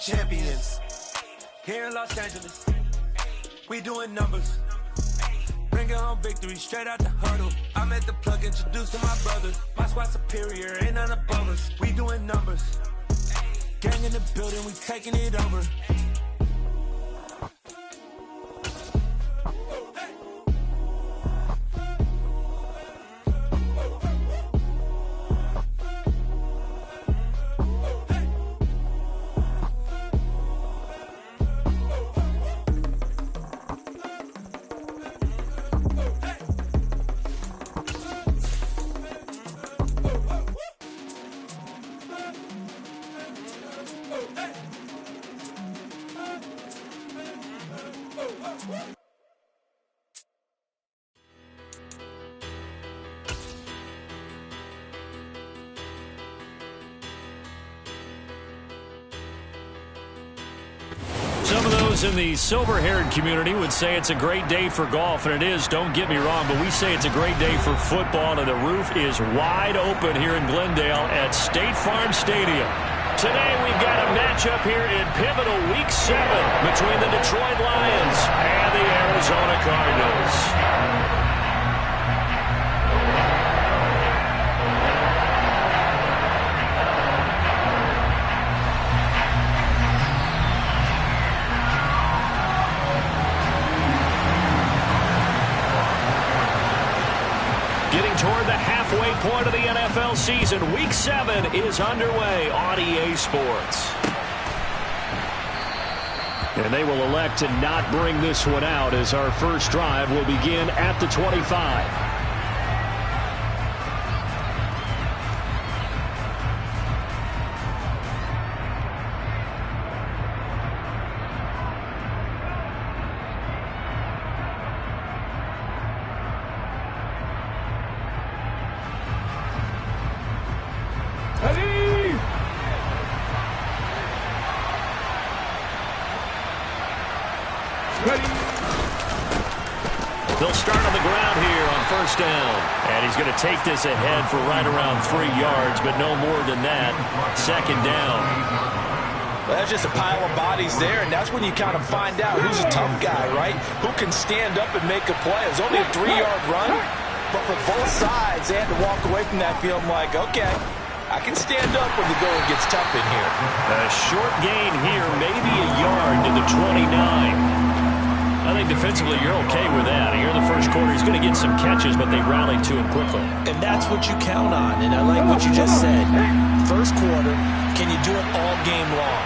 champions. Here in Los Angeles, we doing numbers. Bringing home victory straight out the huddle. I'm at the plug introducing my brothers. My squad superior, ain't none above us. We doing numbers. Gang in the building, we taking it over. Some of those in the silver-haired community would say it's a great day for golf, and it is, don't get me wrong, but we say it's a great day for football, and the roof is wide open here in Glendale at State Farm Stadium. Today we've got a matchup here in pivotal Week 7 between the Detroit Lions and the Arizona Cardinals. Getting toward the halfway point of the NFL season, Week 7 is underway on EA Sports. And they will elect to not bring this one out as our first drive will begin at the 25. They'll start on the ground here on first down. And he's going to take this ahead for right around 3 yards, but no more than that. Second down. Well, that's just a pile of bodies there, and that's when you kind of find out who's a tough guy, right? Who can stand up and make a play. It was only a 3-yard run, but for both sides, they had to walk away from that field like, okay, I can stand up when the going gets tough in here. A short gain here, maybe a yard to the 29. I think defensively you're okay with that. Here in the first quarter, he's going to get some catches, but they rallied to him quickly. And that's what you count on, and I like what you just said. First quarter, can you do it all game long?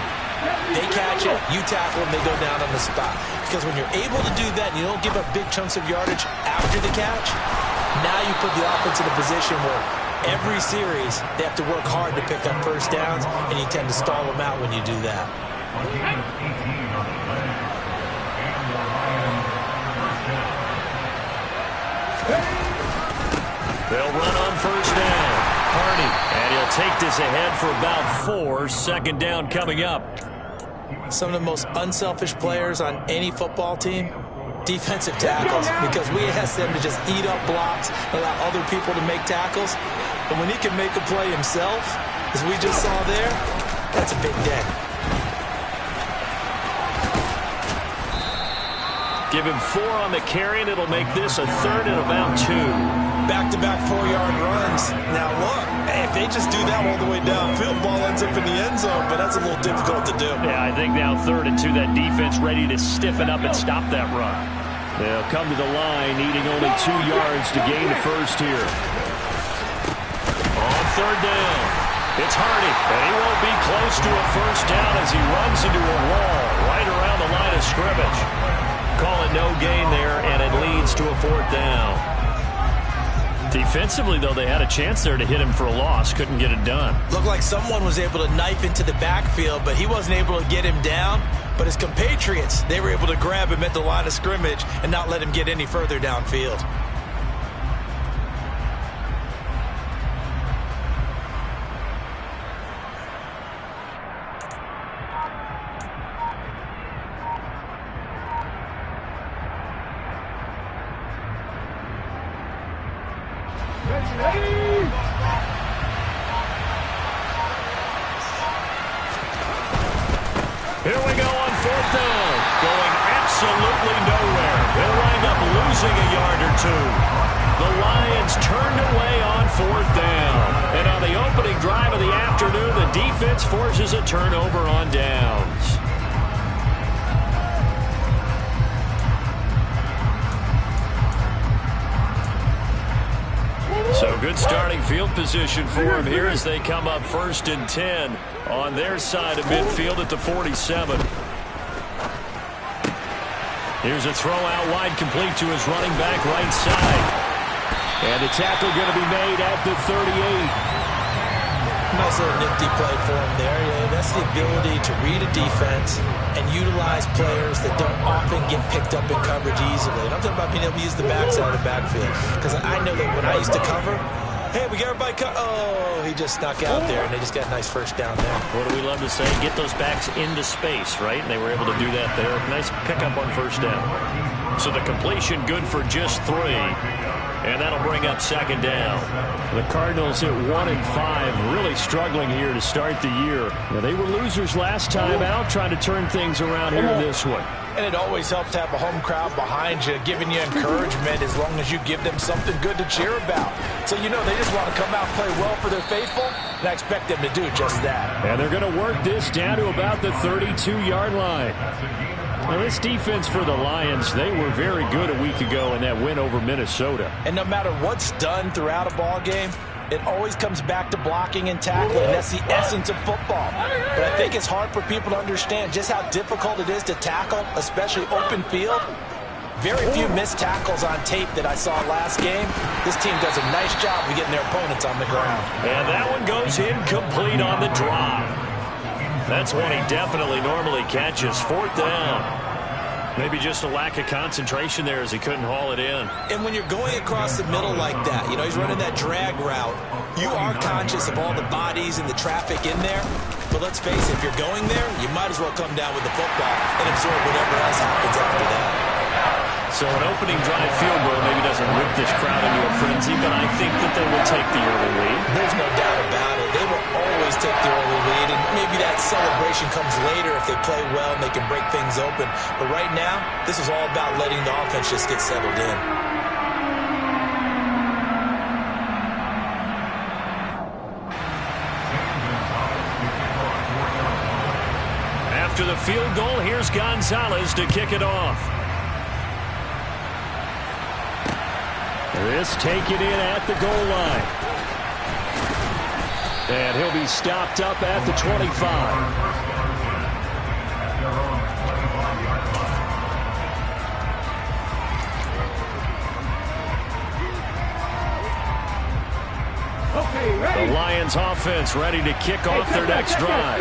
They catch it, you tackle them, they go down on the spot. Because when you're able to do that and you don't give up big chunks of yardage after the catch, now you put the offense in a position where every series they have to work hard to pick up first downs, and you tend to stall them out when you do that. They'll run on first down. Hardy, and he'll take this ahead for about 4. Second down coming up. Some of the most unselfish players on any football team, defensive tackles, because we ask them to just eat up blocks, allow other people to make tackles. But when he can make a play himself, as we just saw there, that's a big day. Give him 4 on the carry, and it'll make this a third and about 2. Back-to-back 4-yard runs. Now look, if they just do that all the way downfield, ball ends up in the end zone, but that's a little difficult to do. Yeah, I think now 3rd and 2, that defense ready to stiffen up and stop that run. They'll come to the line, needing only 2 yards to gain the first here. On 3rd down, it's Hardy, and he won't be close to a first down as he runs into a wall right around the line of scrimmage. Call it no gain there, and it leads to a 4th down. Defensively, though, they had a chance there to hit him for a loss. Couldn't get it done. Looked like someone was able to knife into the backfield, but he wasn't able to get him down. But his compatriots, they were able to grab him at the line of scrimmage and not let him get any further downfield. Here we go on 4th down. Going absolutely nowhere. They'll wind up losing a yard or two. The Lions turned away on 4th down. And on the opening drive of the afternoon, the defense forces a turnover on downs. So good starting field position for him here as they come up 1st and 10 on their side of midfield at the 47. Here's a throw out wide, complete to his running back right side. And a tackle going to be made at the 38. Nice little nifty play for him there. Yeah, that's the ability to read a defense and utilize players that don't often get picked up in coverage easily. And I'm talking about being able to use the backside of the backfield. Because I know that when I used to cover, hey, we got everybody he just snuck out there, and they just got a nice first down there. What do we love to say? Get those backs into space, right? And they were able to do that there. Nice pickup on 1st down. So the completion good for just 3. And that'll bring up 2nd down. The Cardinals at 1-5, really struggling here to start the year. Now, they were losers last time out, trying to turn things around here in this one. And it always helps to have a home crowd behind you, giving you encouragement as long as you give them something good to cheer about. So, you know, they just want to come out and play well for their faithful, and I expect them to do just that. And they're going to work this down to about the 32-yard line. Now, this defense for the Lions, they were very good a week ago in that win over Minnesota. And no matter what's done throughout a ball game, it always comes back to blocking and tackling. That's the essence of football. But I think it's hard for people to understand just how difficult it is to tackle, especially open field. Very few missed tackles on tape that I saw last game. This team does a nice job of getting their opponents on the ground. And that one goes incomplete on the drop. That's one he definitely normally catches. 4th down. Maybe just a lack of concentration there as he couldn't haul it in. And when you're going across the middle like that, you know, he's running that drag route, you are conscious of all the bodies and the traffic in there. But let's face it, if you're going there, you might as well come down with the football and absorb whatever else happens after that. So an opening drive field goal maybe doesn't whip this crowd into a frenzy, but I think that they will take the early lead. There's no doubt about it. They will always take the early lead, and maybe that celebration comes later if they play well and they can break things open. But right now, this is all about letting the offense just get settled in. After the field goal, here's Gonzalez to kick it off. This taken in at the goal line. And he'll be stopped up at the 25. The Lions offense ready to kick off their next drive.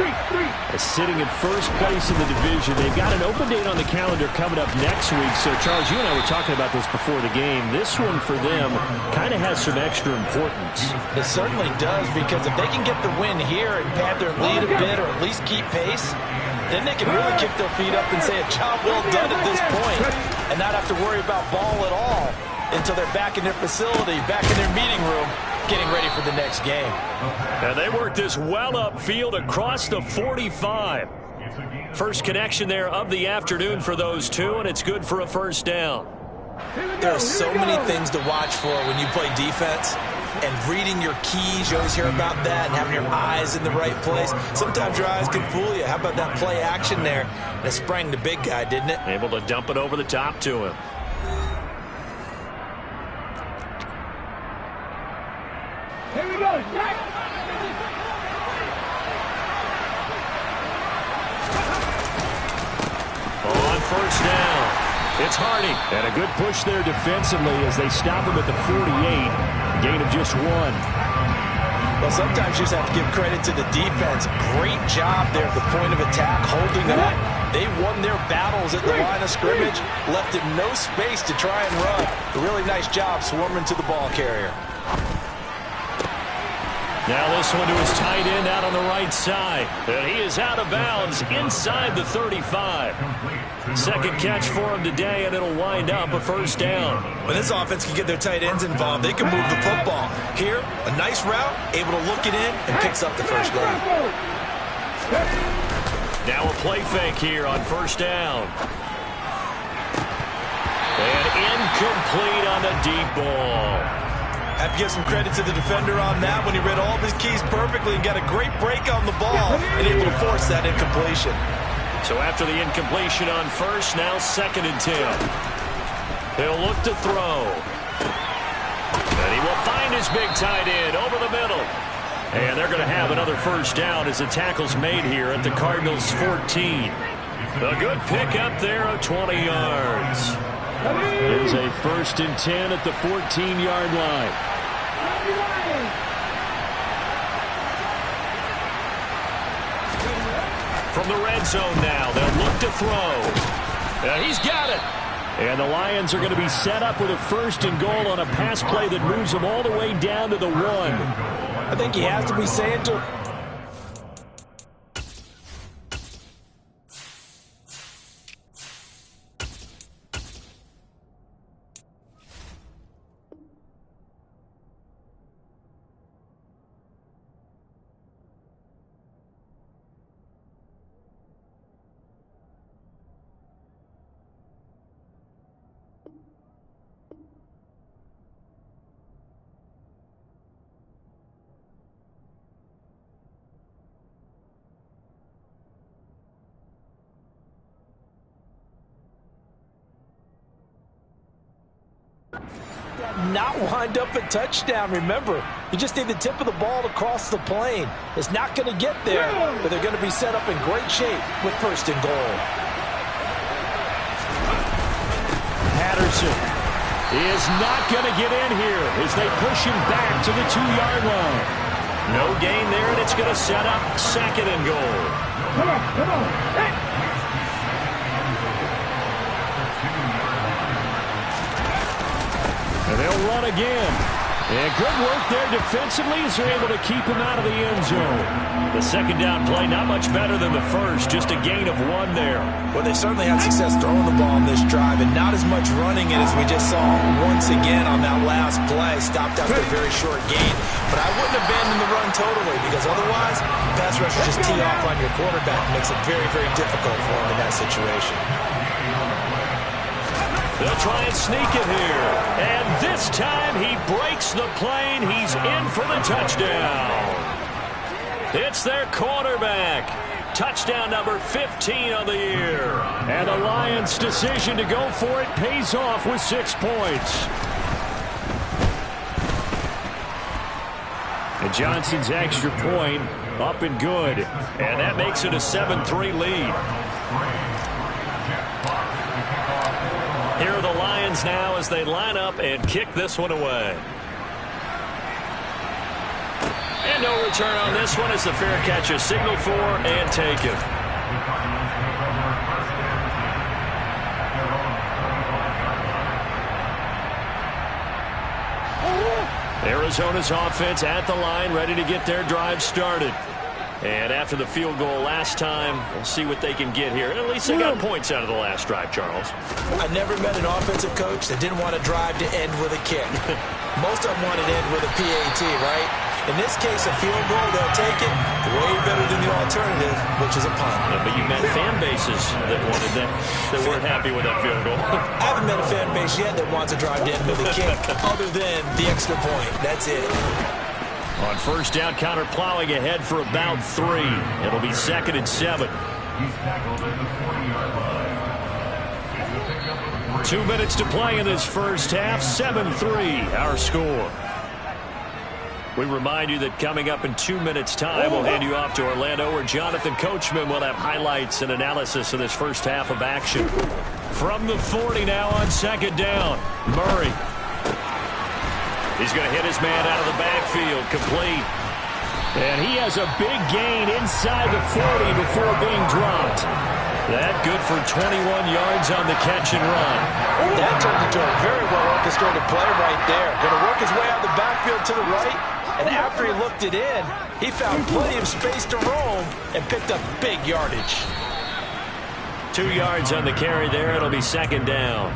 Sitting in first place in the division. They've got an open date on the calendar coming up next week. So, Charles, you and I were talking about this before the game. This one for them kind of has some extra importance. It certainly does, because if they can get the win here and pad their lead a bit or at least keep pace, then they can really kick their feet up and say a job well done at this point and not have to worry about ball at all until they're back in their facility, back in their meeting room, getting ready for the next game. And they work this well upfield across the 45. First connection there of the afternoon for those two, and it's good for a 1st down. There are so many things to watch for when you play defense, and reading your keys, you always hear about that, and having your eyes in the right place. Sometimes your eyes can fool you. How about that play action there? And it sprang the big guy, didn't it? Able to dump it over the top to him. Here we go, Jack. On 1st down, it's Hardy. And a good push there defensively as they stop him at the 48. Gain of just 1. Well, sometimes you just have to give credit to the defense. Great job there at the point of attack, holding up. They won their battles at the line of scrimmage, left him no space to try and run. A really nice job swarming to the ball carrier. Now this one to his tight end out on the right side. And he is out of bounds inside the 35. Second catch for him today, and it'll wind up a 1st down. When this offense can get their tight ends involved, they can move the football. Here, a nice route, able to look it in, and picks up the 1st down. Now a play fake here on first down. And incomplete on the deep ball. Have to give some credit to the defender on that when he read all of his keys perfectly and got a great break on the ball and able to force that incompletion. So after the incompletion on first, now 2nd and 10. He'll look to throw. And he will find his big tight end over the middle. And they're going to have another first down as the tackle's made here at the Cardinals' 14. A good pickup there of 20 yards. There's a 1st and 10 at the 14-yard line. From the red zone now, they'll look to throw. He's got it. And the Lions are going to be set up with a 1st and goal on a pass play that moves them all the way down to the 1. I think he has to be saying to not wind up a touchdown. Remember, you just need the tip of the ball to cross the plane. It's not going to get there, but they're going to be set up in great shape with 1st and goal. Patterson is not going to get in here as they push him back to the 2-yard line. No gain there, and it's going to set up 2nd and goal. Come on. Hey. And they'll run again. And good work there defensively as they're able to keep him out of the end zone. The 2nd down play not much better than the first, just a gain of 1 there. Well, they certainly had success throwing the ball on this drive and not as much running it as we just saw once again on that last play. Stopped after a very short gain. But I wouldn't abandon the run totally because otherwise, pass rushers just tee off on your quarterback. Makes it very, very difficult for him in that situation. They'll try and sneak it here. And this time he breaks the plane. He's in for the touchdown. It's their quarterback. Touchdown number 15 on the year. And the Lions' decision to go for it pays off with 6 points. And Johnson's extra point up and good. And that makes it a 7-3 lead. Here are the Lions now as they line up and kick this one away. And no return on this one as the fair catch is signaled for and taken. Arizona's offense at the line, ready to get their drive started. And after the field goal last time, we'll see what they can get here. At least they got points out of the last drive, Charles. I never met an offensive coach that didn't want a drive to end with a kick. Most of them want it to end with a PAT, right? In this case, a field goal, they'll take it. Way better than the alternative, which is a punt. Yeah, but you met fan bases that wanted that weren't happy with that field goal. I haven't met a fan base yet that wants a drive to end with a kick, other than the extra point. That's it. On first down, counter plowing ahead for about 3. It'll be 2nd and 7. 2 minutes to play in this first half. 7-3, our score. We remind you that coming up in 2 minutes' time, we'll hand you off to Orlando, where Jonathan Coachman will have highlights and analysis of this first half of action. From the 40 now on 2nd down, Murray. He's going to hit his man out of the backfield, complete. And he has a big gain inside the 40 before being dropped. That good for 21 yards on the catch and run. That turned into a very well-orchestrated play right there. Going to work his way out of the backfield to the right. And after he looked it in, he found plenty of space to roam and picked up big yardage. 2 yards on the carry there. It'll be 2nd down.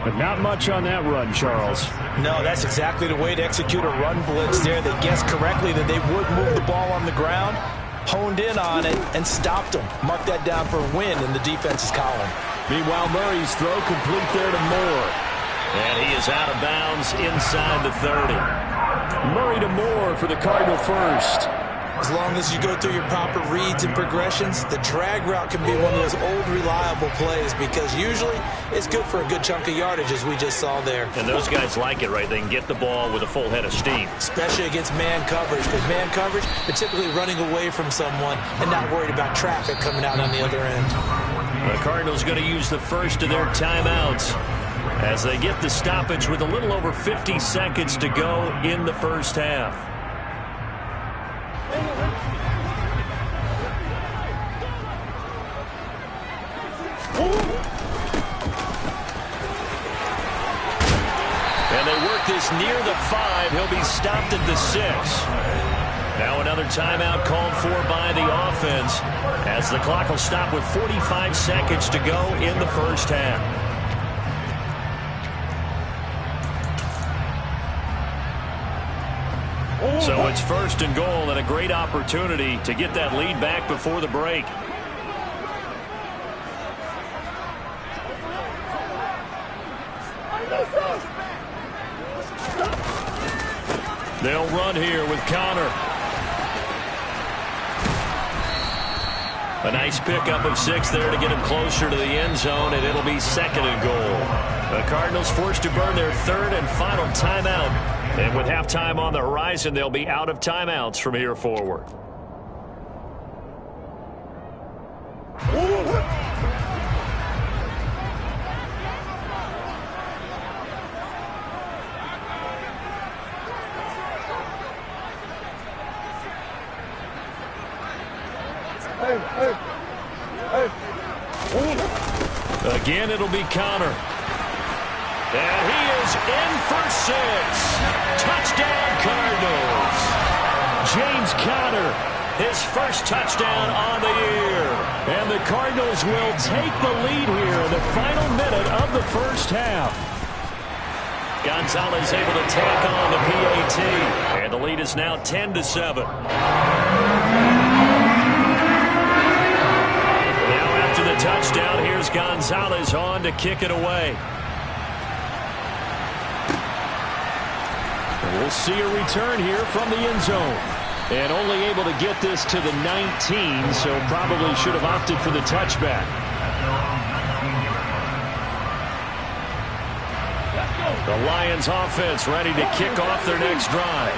But not much on that run, Charles. No, that's exactly the way to execute a run blitz there. They guessed correctly that they would move the ball on the ground. honed in on it and stopped them. Mark that down for a win in the defense's column. Meanwhile, Murray's throw complete there to Moore. And he is out of bounds inside the 30. Murray to Moore for the Cardinal first. As long as you go through your proper reads and progressions, the drag route can be one of those old reliable plays because usually it's good for a good chunk of yardage, as we just saw there. And those guys like it, right? They can get the ball with a full head of steam. Especially against man coverage, because man coverage, they're typically running away from someone and not worried about traffic coming out on the other end. The Cardinals going to use the first of their timeouts as they get the stoppage with a little over 50 seconds to go in the first half. And they work this near the 5. He'll be stopped at the 6. Now another timeout called for by the offense as the clock will stop with 45 seconds to go in the first half. So it's first and goal and a great opportunity to get that lead back before the break. They'll run here with Connor. A nice pickup of 6 there to get him closer to the end zone, and it'll be second and goal. The Cardinals forced to burn their third and final timeout. And with halftime on the horizon, they'll be out of timeouts from here forward. Again, it'll be Connor. And he is in for 6. Touchdown, Cardinals. James Conner, his first touchdown on the year. And the Cardinals will take the lead here in the final minute of the first half. Gonzalez able to tack on the PAT. And the lead is now 10-7. Now after the touchdown, here's Gonzalez on to kick it away. We'll see a return here from the end zone. And only able to get this to the 19, so probably should have opted for the touchback. The Lions offense ready to kick off their next drive.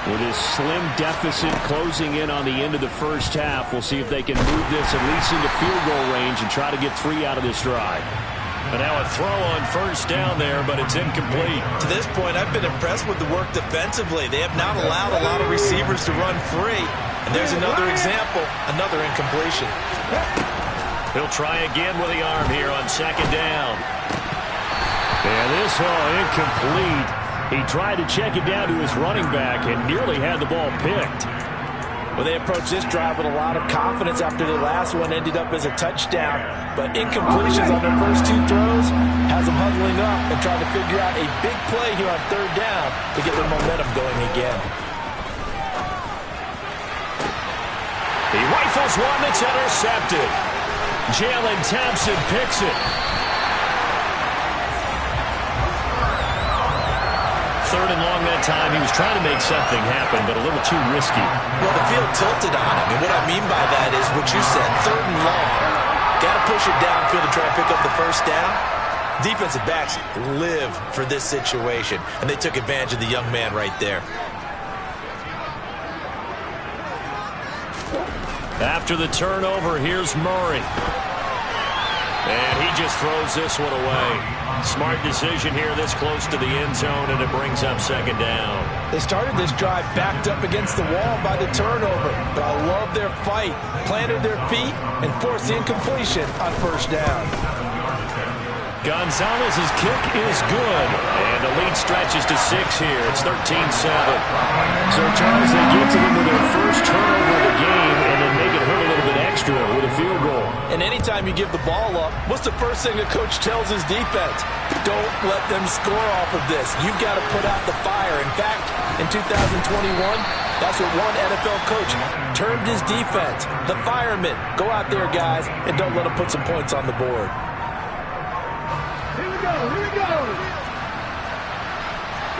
With his slim deficit closing in on the end of the first half, we'll see if they can move this at least into field goal range and try to get 3 out of this drive. And now a throw on first down there, but it's incomplete. To this point, I've been impressed with the work defensively. They have not allowed a lot of receivers to run free. And there's another example, another incompletion. He'll try again with the arm here on second down. And this all incomplete. He tried to check it down to his running back and nearly had the ball picked. Well, they approached this drive with a lot of confidence after the last one ended up as a touchdown. But incompletions on their first 2 throws has them huddling up and trying to figure out a big play here on third down to get their momentum going again. He rifles one that's intercepted. Jalen Thompson picks it. Third and long that time. He was trying to make something happen, but a little too risky. Well, the field tilted on him, and what I mean by that is what you said, third and long. Got to push it downfield to try and pick up the first down. Defensive backs live for this situation, and they took advantage of the young man right there. After the turnover, here's Murray. And he just throws this one away. Smart decision here this close to the end zone, and it brings up second down. They started this drive backed up against the wall by the turnover, but I love their fight. Planted their feet and forced the incompletion on first down. Gonzalez's kick is good, and the lead stretches to 6 here. It's 13-7. So, Charles, they get to them with their first turnover of the game and then make it hurt a little bit extra with a field goal. And anytime you give the ball up, what's the first thing the coach tells his defense? Don't let them score off of this. You've got to put out the fire. In fact, in 2021? That's what one NFL coach termed his defense. The firemen. Go out there, guys, and don't let them put some points on the board. Here we go, here we go.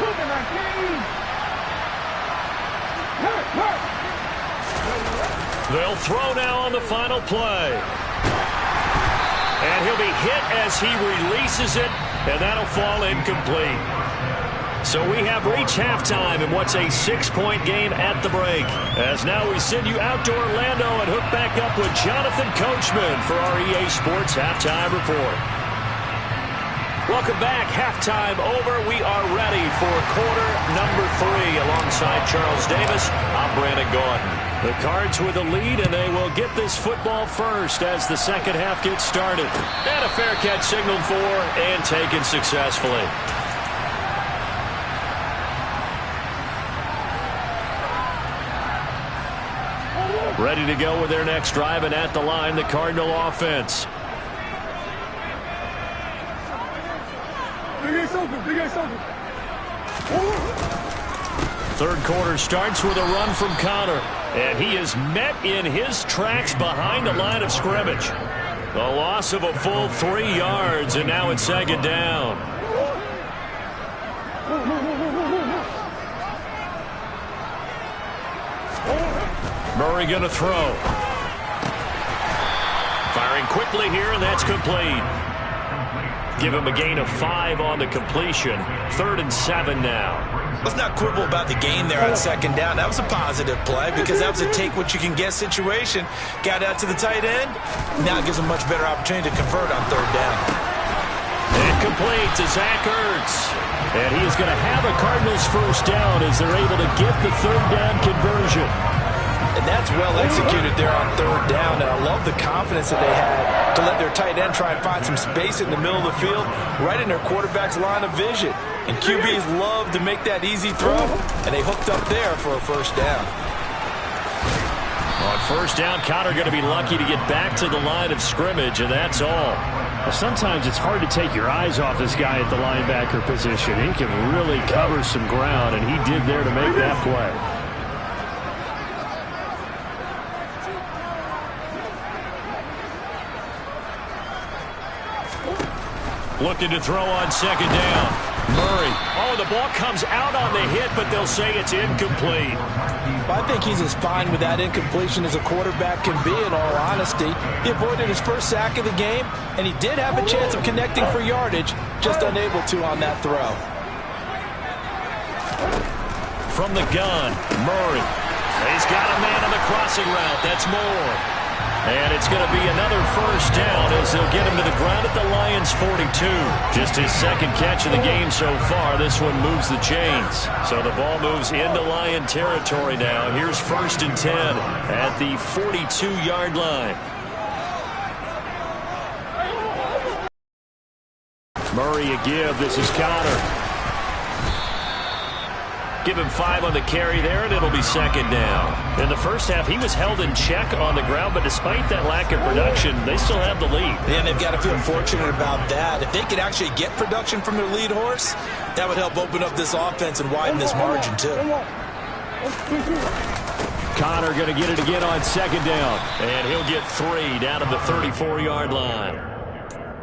Look at my team. Hurt. They'll throw now on the final play. And he'll be hit as he releases it, and that'll fall incomplete. So we have reached halftime in what's a 6-point game at the break. As now we send you out to Orlando and hook back up with Jonathan Coachman for our EA Sports Halftime Report. Welcome back. Halftime over. We are ready for quarter number 3. Alongside Charles Davis, I'm Brandon Gordon. The Cards with a lead, and they will get this football first as the second half gets started. And a fair catch signaled for and taken successfully. Ready to go with their next drive, and at the line, the Cardinal offense. Third quarter starts with a run from Connor, and he is met in his tracks behind the line of scrimmage. A loss of a full 3 yards, and now it's second down. Murray going to throw. Firing quickly here, and that's complete. Give him a gain of 5 on the completion. 3rd and 7 now. Let's not quibble about the gain there on second down. That was a positive play because that was a take-what-you-can-get situation. Got out to the tight end. Now it gives him a much better opportunity to convert on 3rd down. Incomplete to Zach Ertz. And he is going to have a Cardinals first down as they're able to get the 3rd down conversion. And that's well executed there on 3rd down. And I love the confidence that they had to let their tight end try and find some space in the middle of the field, right in their quarterback's line of vision. And QBs love to make that easy throw, and they hooked up there for a first down. On first down, Connor going to be lucky to get back to the line of scrimmage, and that's all. Well, sometimes it's hard to take your eyes off this guy at the linebacker position. He can really cover some ground, and he did there to make that play. Looking to throw on second down. Murray. Oh, the ball comes out on the hit, but they'll say it's incomplete. I think he's as fine with that incompletion as a quarterback can be, in all honesty. He avoided his first sack of the game, and he did have a chance of connecting for yardage, just unable to on that throw. From the gun, Murray. He's got a man on the crossing route. That's Moore. And it's going to be another first down as they'll get him to the ground at the Lions' 42. Just his second catch of the game so far. This one moves the chains. So the ball moves into Lion territory now. Here's 1st and 10 at the 42-yard line. Murray a give. This is Connor. Give him 5 on the carry there, and it'll be second down. In the first half, he was held in check on the ground, but despite that lack of production, they still have the lead. And they've got to feel fortunate about that. If they could actually get production from their lead horse, that would help open up this offense and widen this margin, too. Connor going to get it again on second down, and he'll get 3 down to the 34-yard line.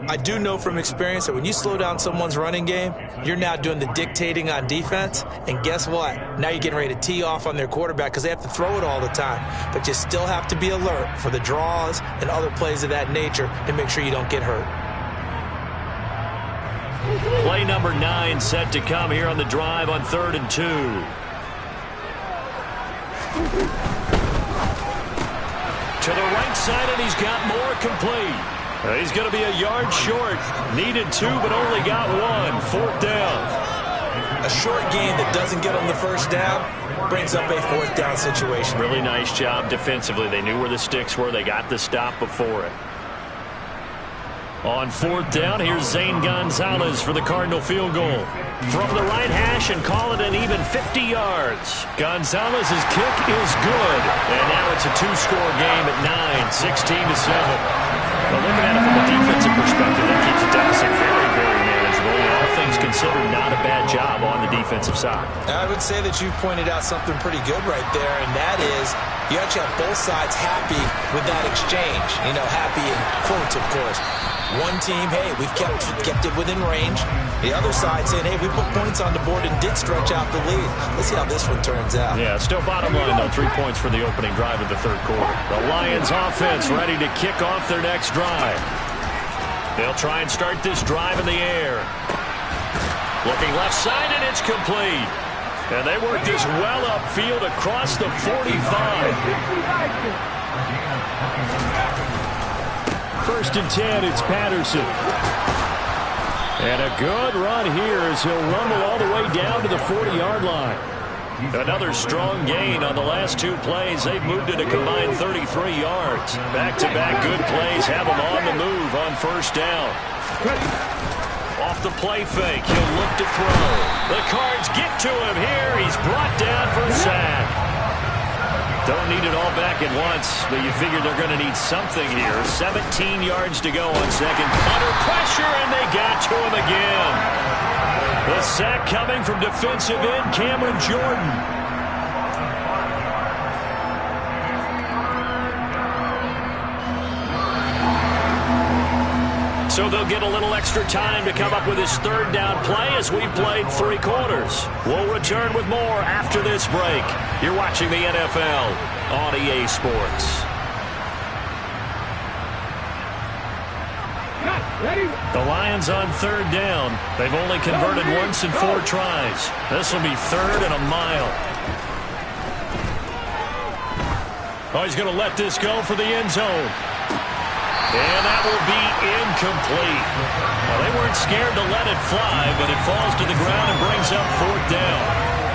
I do know from experience that when you slow down someone's running game, you're now doing the dictating on defense. And guess what? Now you're getting ready to tee off on their quarterback because they have to throw it all the time. But you still have to be alert for the draws and other plays of that nature to make sure you don't get hurt. Play number 9 set to come here on the drive on 3rd and 2. To the right side, and he's got Moore complete. He's going to be a yard short. Needed 2, but only got 1. 4th down. A short gain that doesn't get them the first down brings up a 4th down situation. Really nice job defensively. They knew where the sticks were. They got the stop before it. On 4th down, here's Zane Gonzalez for the Cardinal field goal. From the right hash and call it an even 50 yards. Gonzalez's kick is good. And now it's a 2-score game at 9, 16-7. But looking at it from a defensive perspective, that keeps the deficit very, very manageable. And all things considered, not a bad job on the defensive defensive side. I would say that you've pointed out something pretty good right there, and that is you actually have both sides happy with that exchange. You know, happy in quotes, of course. One team, hey, we've kept it within range. The other side saying, hey, we put points on the board and did stretch out the lead. Let's see how this one turns out. Yeah, still bottom line, though. 3 points for the opening drive of the third quarter. The Lions offense ready to kick off their next drive. They'll try and start this drive in the air. Looking left side, and it's complete. And they work this well upfield across the 45. First and 10, it's Patterson. And a good run here as he'll rumble all the way down to the 40-yard line. Another strong gain on the last 2 plays. They've moved it a combined 33 yards. Back-to-back good plays have them on the move on first down. Off the play fake, he'll look to throw. The Cards get to him here. He's brought down for a sack. Don't need it all back at once, but you figure they're going to need something here. 17 yards to go on second. Under pressure, and they got to him again. The sack coming from defensive end Cameron Jordan. So they'll get a little extra time to come up with his third down play as we've played 3 quarters. We'll return with more after this break. You're watching the NFL on EA Sports. The Lions on third down. They've only converted once in 4 tries. This will be 3rd and a mile. Oh, he's going to let this go for the end zone. And that will be incomplete. Well, they weren't scared to let it fly, but it falls to the ground and brings up 4th down.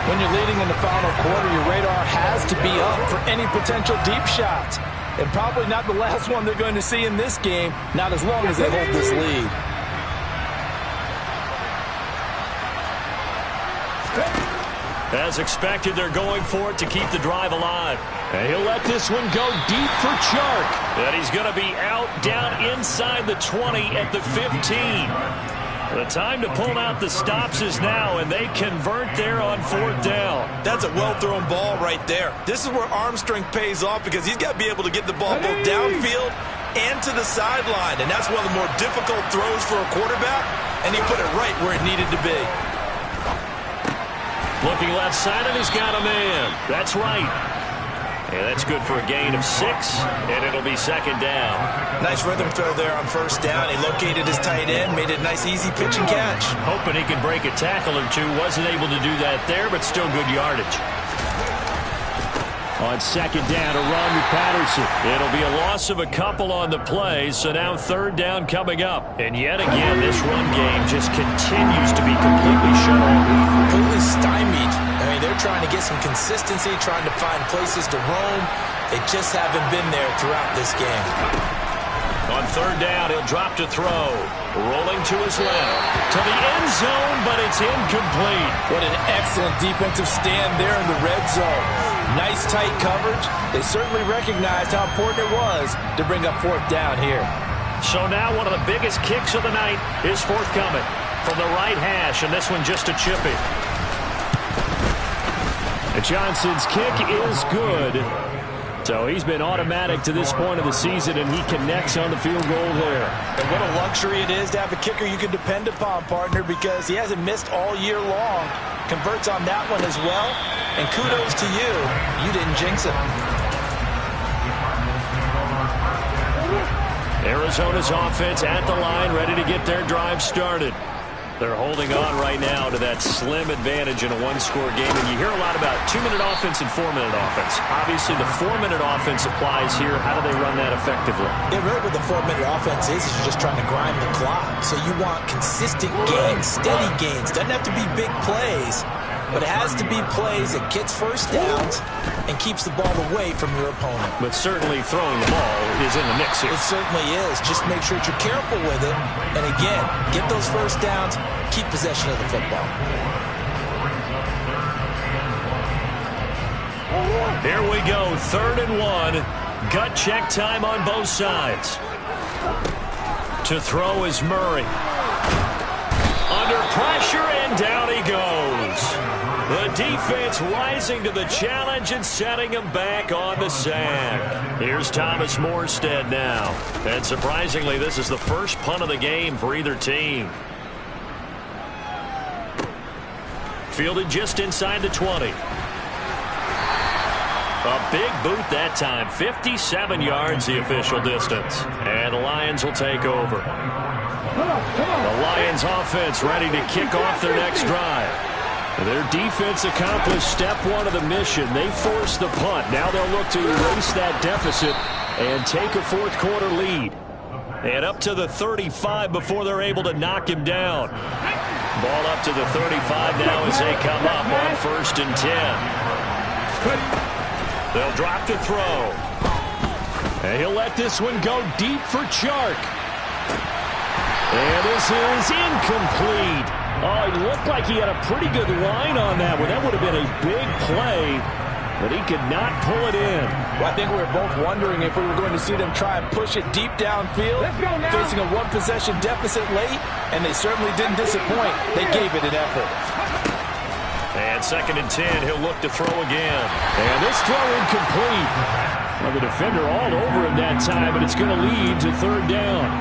When you're leading in the final quarter, your radar has to be up for any potential deep shots. And probably not the last one they're going to see in this game, not as long as they hold this lead. As expected, they're going for it to keep the drive alive. And he'll let this one go deep for Chark. And he's going to be out down inside the 20 at the 15. The time to pull out the stops is now, and they convert there on 4th down. That's a well-thrown ball right there. This is where arm strength pays off because he's got to be able to get the ball both downfield and to the sideline. And that's one of the more difficult throws for a quarterback, and he put it right where it needed to be. Looking left side, and he's got a man. That's right. And that's good for a gain of 6, and it'll be 2nd down. Nice rhythm throw there on first down. He located his tight end, made it a nice, easy pitch and catch. Hoping he could break a tackle or two. Wasn't able to do that there, but still good yardage. On 2nd down, a run with Patterson. It'll be a loss of a couple on the play, so now 3rd down coming up. And yet again, this run game just continues to be completely shut off. Completely stymied. I mean, they're trying to get some consistency, trying to find places to roam. They just haven't been there throughout this game. On 3rd down, he'll drop to throw. Rolling to his left. To the end zone, but it's incomplete. What an excellent defensive stand there in the red zone. Nice tight coverage. They certainly recognized how important it was to bring up 4th down here. So now one of the biggest kicks of the night is forthcoming from the right hash, and this one just a chippy. Johnson's kick is good. So he's been automatic to this point of the season, and he connects on the field goal there. And what a luxury it is to have a kicker you can depend upon, partner, because he hasn't missed all year long. Converts on that one as well. And kudos to you. You didn't jinx it. Arizona's offense at the line, ready to get their drive started. They're holding on right now to that slim advantage in a one-score game. And you hear a lot about 2-minute offense and 4-minute offense. Obviously, the 4-minute offense applies here. How do they run that effectively? Yeah, really what the 4-minute offense is you're just trying to grind the clock. So you want consistent gains, steady gains. Doesn't have to be big plays, but it has to be plays that gets first downs and keeps the ball away from your opponent. But certainly throwing the ball is in the mix here. It certainly is. Just make sure that you're careful with it. And again, get those first downs, keep possession of the football. Here we go, 3rd and 1. Gut check time on both sides. To throw is Murray. Under pressure, and down he goes. The defense rising to the challenge and setting him back on the sack. Here's Thomas Morstead now. And surprisingly, this is the first punt of the game for either team. Fielded just inside the 20. A big boot that time. 57 yards the official distance. And the Lions will take over. The Lions offense ready to kick off their next drive. Their defense accomplished step one of the mission. They forced the punt. Now they'll look to erase that deficit and take a fourth quarter lead. And up to the 35 before they're able to knock him down. Ball up to the 35 now as they come up on 1st and 10. They'll drop to throw. And he'll let this one go deep for Chark. And this is incomplete. Oh, it looked like he had a pretty good line on that one. That would have been a big play, but he could not pull it in. Well, I think we were both wondering if we were going to see them try and push it deep downfield, facing a one-possession deficit late, and they certainly didn't disappoint. They gave it an effort. And 2nd and 10, he'll look to throw again. And this throw incomplete. Well, the defender all over him that time, but it's going to lead to 3rd down.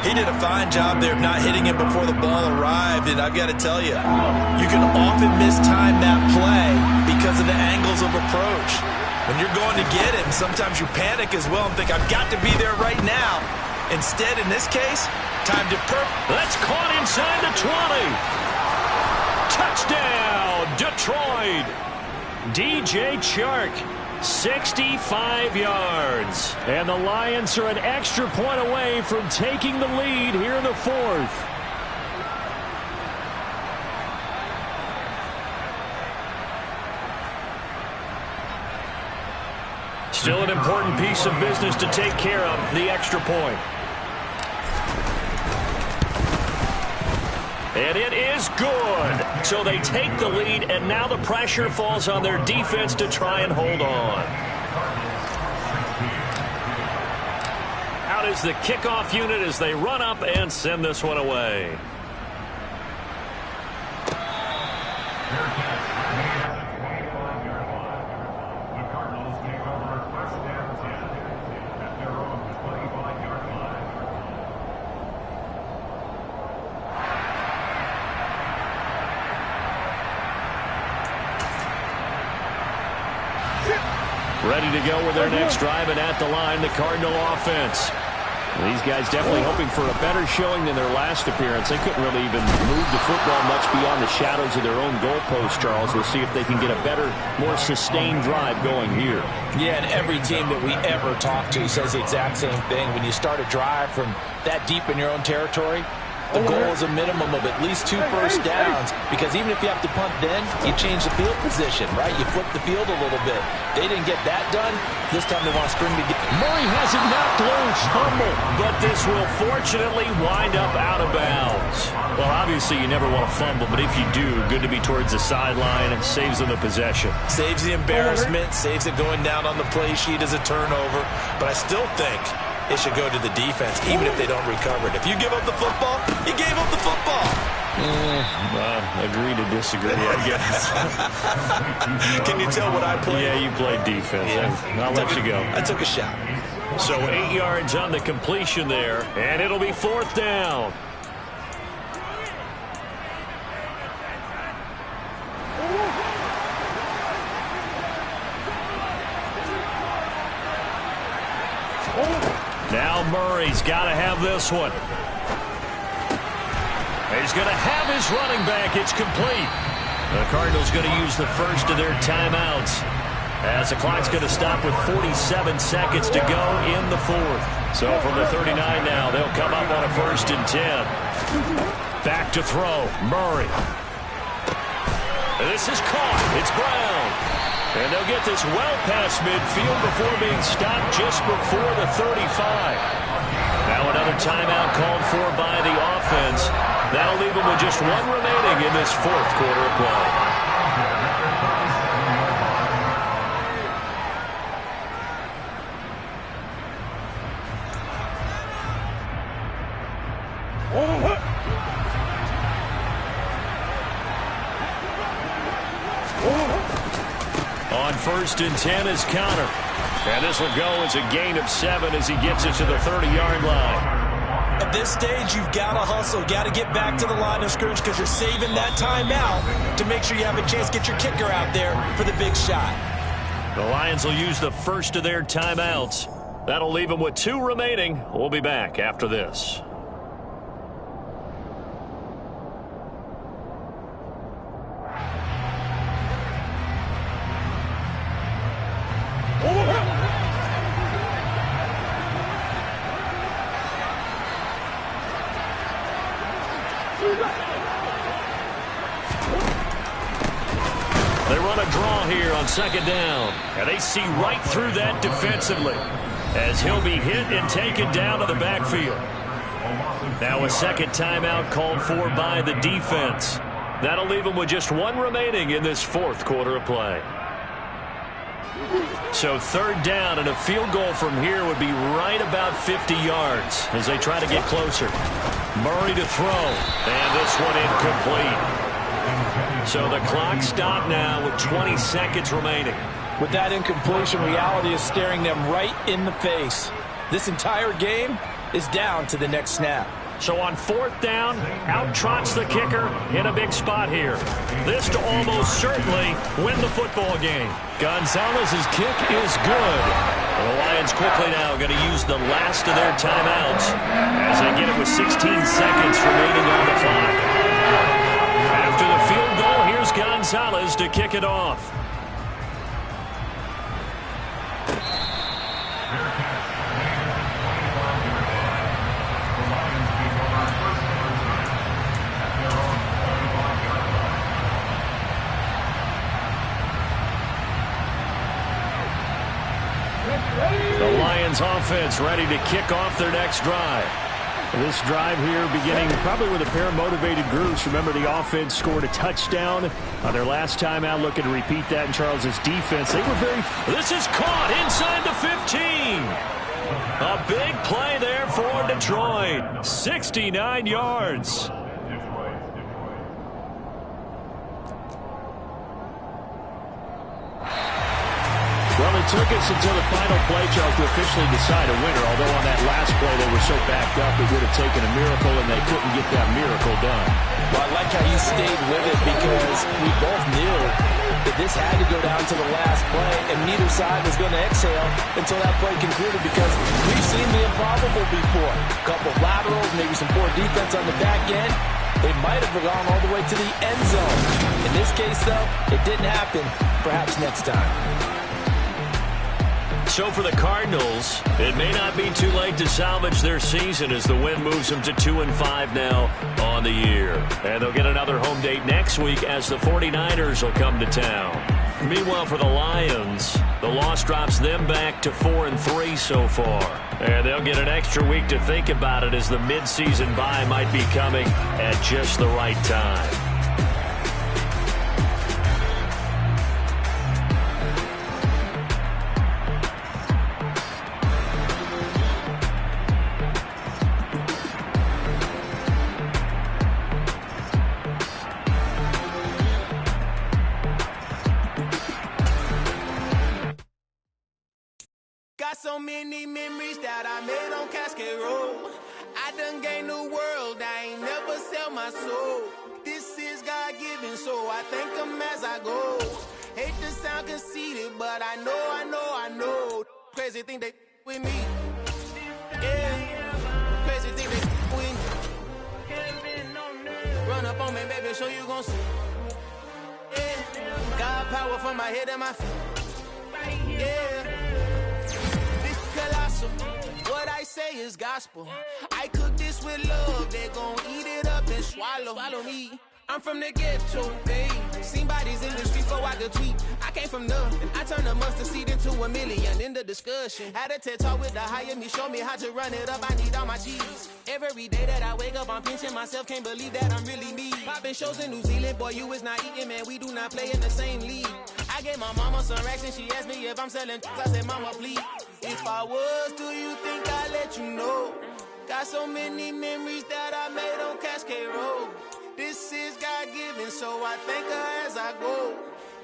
He did a fine job there of not hitting him before the ball arrived, and I've got to tell you, you can often mistime that play because of the angles of approach. When you're going to get him, sometimes you panic as well and think, I've got to be there right now. Instead, in this case, time to That's caught inside the 20. Touchdown, Detroit. DJ Chark. 65 yards. And the Lions are an extra point away from taking the lead here in the 4th. Still an important piece of business to take care of, the extra point. And it is good. So they take the lead, and now the pressure falls on their defense to try and hold on. Out is the kickoff unit as they run up and send this one away. Ready to go with their next drive, and at the line, the Cardinal offense. These guys definitely hoping for a better showing than their last appearance. They couldn't really even move the football much beyond the shadows of their own goalpost, Charles. We'll see if they can get a better, more sustained drive going here. Yeah, and every team that we ever talk to says the exact same thing. When you start a drive from that deep in your own territory, the goal is a minimum of at least 2 first downs, because even if you have to punt then, you change the field position, right? You flip the field a little bit. They didn't get that done. This time they want to string together. Murray has it knocked loose. Fumble. But this will fortunately wind up out of bounds. Well, obviously you never want to fumble, but if you do, good to be towards the sideline. It saves them the possession. Saves the embarrassment, saves it going down on the play sheet as a turnover. But I still think it should go to the defense, even if they don't recover it. If you give up the football, you gave up the football. Agree to disagree, I guess. Can you tell what I played? Yeah, you played defense. Yeah. I'll let you go. I took a shot. So 8 yards on the completion there, and it'll be 4th down. Now Murray's got to have this one. He's going to have his running back. It's complete. The Cardinals going to use the first of their timeouts as the clock's going to stop with 47 seconds to go in the 4th. So from the 39 now, they'll come up on a 1st and 10. Back to throw. Murray. This is caught. It's Brown. And they'll get this well past midfield before being stopped just before the 35. Now another timeout called for by the offense. That'll leave them with just 1 remaining in this 4th quarter of play. On 1st and 10 is counter. And this will go as a gain of 7 as he gets it to the 30-yard line. At this stage, you've got to hustle. Got to get back to the line of scrimmage because you're saving that timeout to make sure you have a chance to get your kicker out there for the big shot. The Lions will use the first of their timeouts. That'll leave them with 2 remaining. We'll be back after this. They run a draw here on 2nd down, and they see right through that defensively as he'll be hit and taken down to the backfield. Now a 2nd timeout called for by the defense. That'll leave them with just 1 remaining in this 4th quarter of play. So 3rd down, and a field goal from here would be right about 50 yards as they try to get closer. Murray to throw, and this one incomplete. So the clock stopped now with 20 seconds remaining. With that incompletion, reality is staring them right in the face. This entire game is down to the next snap. So on 4th down, out trots the kicker in a big spot here. This to almost certainly win the football game. Gonzalez's kick is good. The Lions quickly now going to use the last of their timeouts as they get it with 16 seconds remaining on the clock. After the field goal, here's Gonzalez to kick it off. The Lions offense ready to kick off their next drive. This drive here beginning probably with a pair of motivated groups. Remember, the offense scored a touchdown on their last time out, looking to repeat that in Charles's defense. They were very... This is caught inside the 15. A big play there for Detroit. 69 yards. Well, it took us until the final play, Charles, to officially decide a winner. Although on that last play they were so backed up it would have taken a miracle, and they couldn't get that miracle done. Well, I like how you stayed with it because we both knew that this had to go down to the last play, and neither side was going to exhale until that play concluded because we've seen the improbable before. A couple of laterals, maybe some poor defense on the back end. They might have gone all the way to the end zone. In this case, though, it didn't happen. Perhaps next time. So for the Cardinals, it may not be too late to salvage their season as the win moves them to 2-5 now on the year. And they'll get another home date next week as the 49ers will come to town. Meanwhile, for the Lions, the loss drops them back to 4-3 so far. And they'll get an extra week to think about it as the midseason bye might be coming at just the right time. So many memories that I made on Cascade Road. I done gained the world, I ain't never sell my soul. This is God-given, so I thank him as I go. Hate to sound conceited, but I know. Crazy think they with me. Yeah, crazy think they with me. Run up on me, baby, show you gon' see. Yeah, God power from my head and my feet. Yeah. Colossal. What I say is gospel. I cook this with love. They gon' eat it up and swallow me. I'm from the ghetto, babe. Seen bodies in the streets so I could tweet. I came from nothing. I turned a mustard seed into a million in the discussion. Had a TED talk with the higher me. Show me how to run it up. I need all my cheese. Every day that I wake up, I'm pinching myself. Can't believe that I'm really me. Popping shows in New Zealand. Boy, you is not eating, man. We do not play in the same league. I gave my mama some racks and she asked me if I'm selling. I said, mama, please. If I was, do you think I'd let you know? Got so many memories that I made on Cascade Road. This is God-given, so I thank her as I go.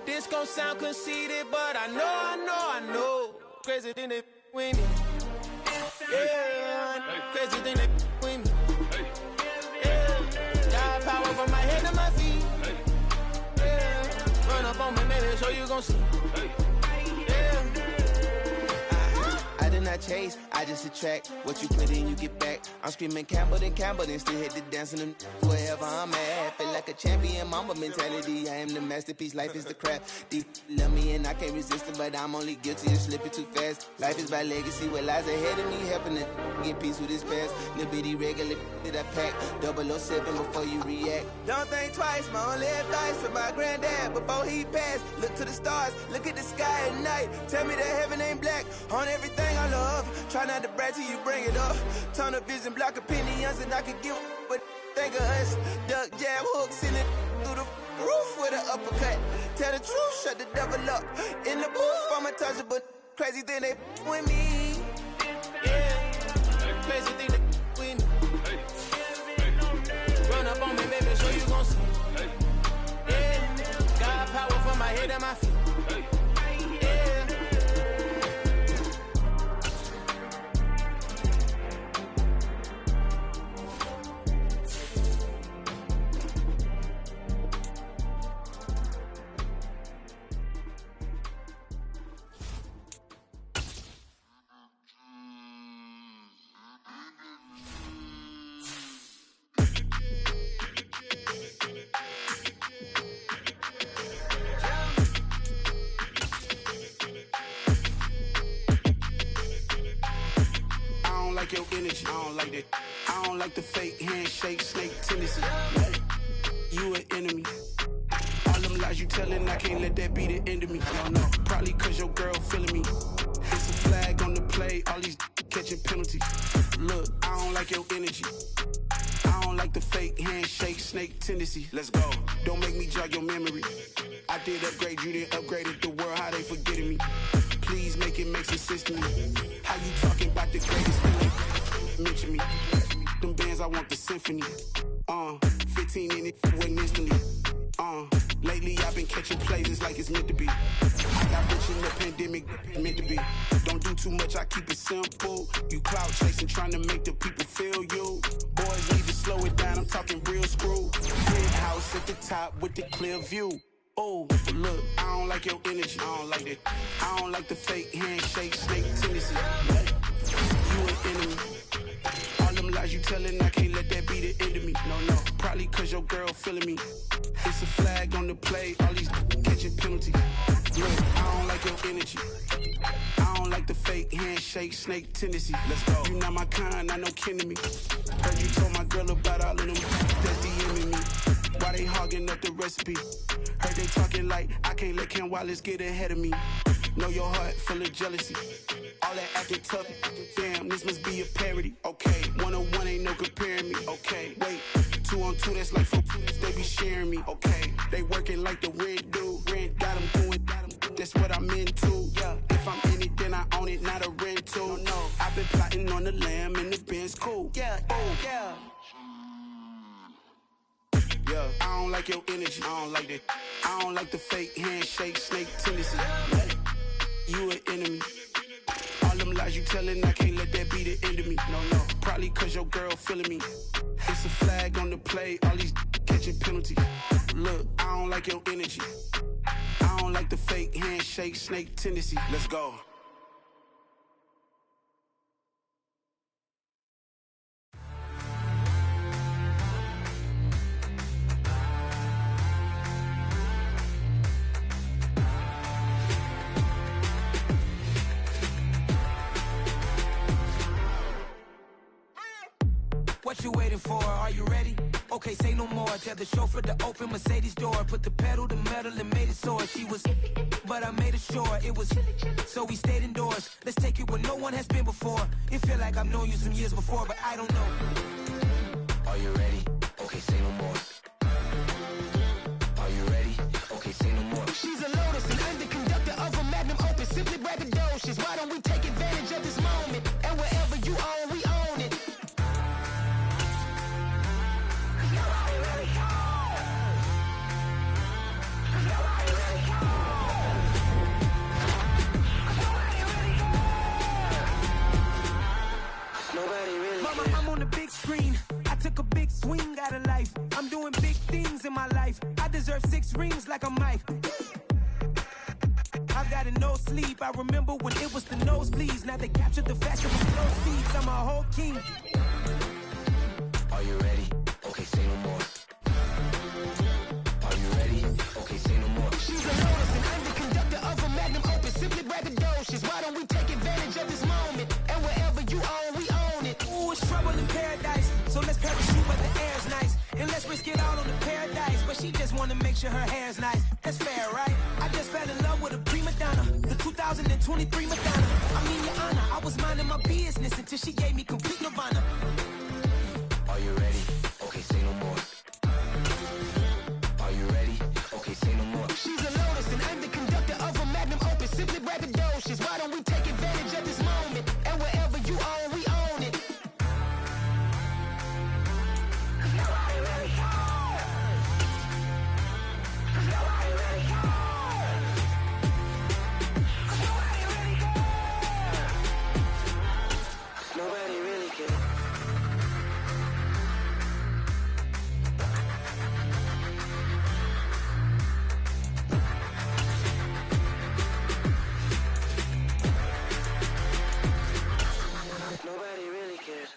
This gon' sound conceited, but I know. Crazy thing they with me. Yeah, crazy thing they with me. Yeah, got power from my head to my feet. Yeah, run up on me, baby, so you gon' see. I did not chase, I just attract. What you put in, you get back. I'm screaming Campbell, then still hit the dance and wherever I'm at. Feel like a champion, mama mentality. I am the masterpiece, life is the crap. Deep love me and I can't resist it, but I'm only guilty of slipping too fast. Life is by legacy, what lies ahead of me, helping to get peace with his past. Little bitty regular that I pack, 007 before you react. Don't think twice, my only advice for my granddad before he passed. Look to the stars, look at the sky at night. Tell me that heaven ain't black on everything I love. Try not to brag till you bring it up. Turn the vision, block opinions, and I could give but think of us. Duck, jab, hook, send it through the roof with an uppercut. Tell the truth, shut the devil up. In the booth, I'm untouchable. Crazy thing they with me. Yeah, crazy thing they with me. Run up on me, baby, so you gon' see. Yeah, got power from my head and my feet. Your energy, I don't like that. I don't like the fake handshake, snake tendency. You an enemy. All them lies you telling, I can't let that be the end of me. No, probably cause your girl feeling me. It's a flag on the play, all these catching penalties. Look, I don't like your energy. I don't like the fake handshake, snake tendency. Let's go. Don't make me jog your memory. I did upgrade, you didn't upgrade it. The world, how they forgetting me. Please make it make some sense to me. How you talking about the greatest thing? Mention me. Them bands, I want the symphony. 15 in it, wasn't instantly. Lately I've been catching plays, it's like it's meant to be. I got rich in the pandemic, meant to be. Don't do too much, I keep it simple. You clout chasing, trying to make the people feel you. Boys need to slow it down, I'm talking real screw. Big house at the top with the clear view. Oh, look, I don't like your energy, I don't like that. I don't like the fake handshake, snake tendency. You an enemy. All them lies you telling, I can't let that be the end of me. No, probably cause your girl feeling me. It's a flag on the play, all these catching penalties. Look, I don't like your energy. I don't like the fake handshake, snake tendency. Let's go. You not my kind, I know kin to me. Heard you told my girl about all of them that's DMing me. Why they hogging up the recipe? Heard they talking like I can't let Ken Wallace get ahead of me. Know your heart full of jealousy. All that acting tough, damn, this must be a parody. Okay, 1-on-1 ain't no comparing me. Okay, wait, 2-on-2, that's like 4, they be sharing me. Okay, they working like the rent dude. Rent got them doing, that's what I'm into. Yeah, if I'm in it, then I own it, not a rental. No, I've been plotting on the lamb and the Benz cool. Yeah, oh, yeah. Yeah, I don't like your energy, I don't like that. I don't like the fake handshake, snake tendency. You an enemy. All them lies you telling, I can't let that be the end of me. No, probably cause your girl feeling me. It's a flag on the play, all these catching penalties. Look, I don't like your energy. I don't like the fake handshake, snake tendency. Let's go. What you waiting for? Are you ready? Okay, say no more. Tell the chauffeur to open Mercedes door. Put the pedal to metal and made it soar. She was, but I made it sure it was. So we stayed indoors. Let's take it where no one has been before. It feel like I've known you some years before, but I don't know. Are you ready? Okay, say no more. Are you ready? Okay, say no more. She's a Lotus, an underconductor of a magnum opus. Simply braggadocious. Why don't we take advantage of this moment? And wherever you own, we own it. a big swing out of life. I'm doing big things in my life. I deserve 6 rings like a Mike. I've got a no sleep. I remember when it was the nosebleeds. Now they captured the festival no seats. I'm a whole king. Are you ready? Okay, say no more. Are you ready? Okay, say no more. She's a lotus and I'm the conductor of a magnum opus. Simply braggadocious. Why don't we take advantage of this moment? And wherever you own, we own it. Ooh, it's trouble in paradise. So let's parachute where the air's nice. And let's risk it all on the paradise. But she just wanna make sure her hair's nice. That's fair, right? I just fell in love with a prima donna. The 2023 Madonna. I mean, your honor, I was minding my business until she gave me complete nirvana. Are you ready? Okay, say no more. Are you ready? Okay, say no more. She's a lotus and I'm the conductor of a magnum opus. Simply braggadocious. Why don't we take advantage of this moment? And wherever you own, we own it. Cause nobody really cares. Cause nobody really cares. Cause nobody really cares. Nobody really cares. Nobody really cares.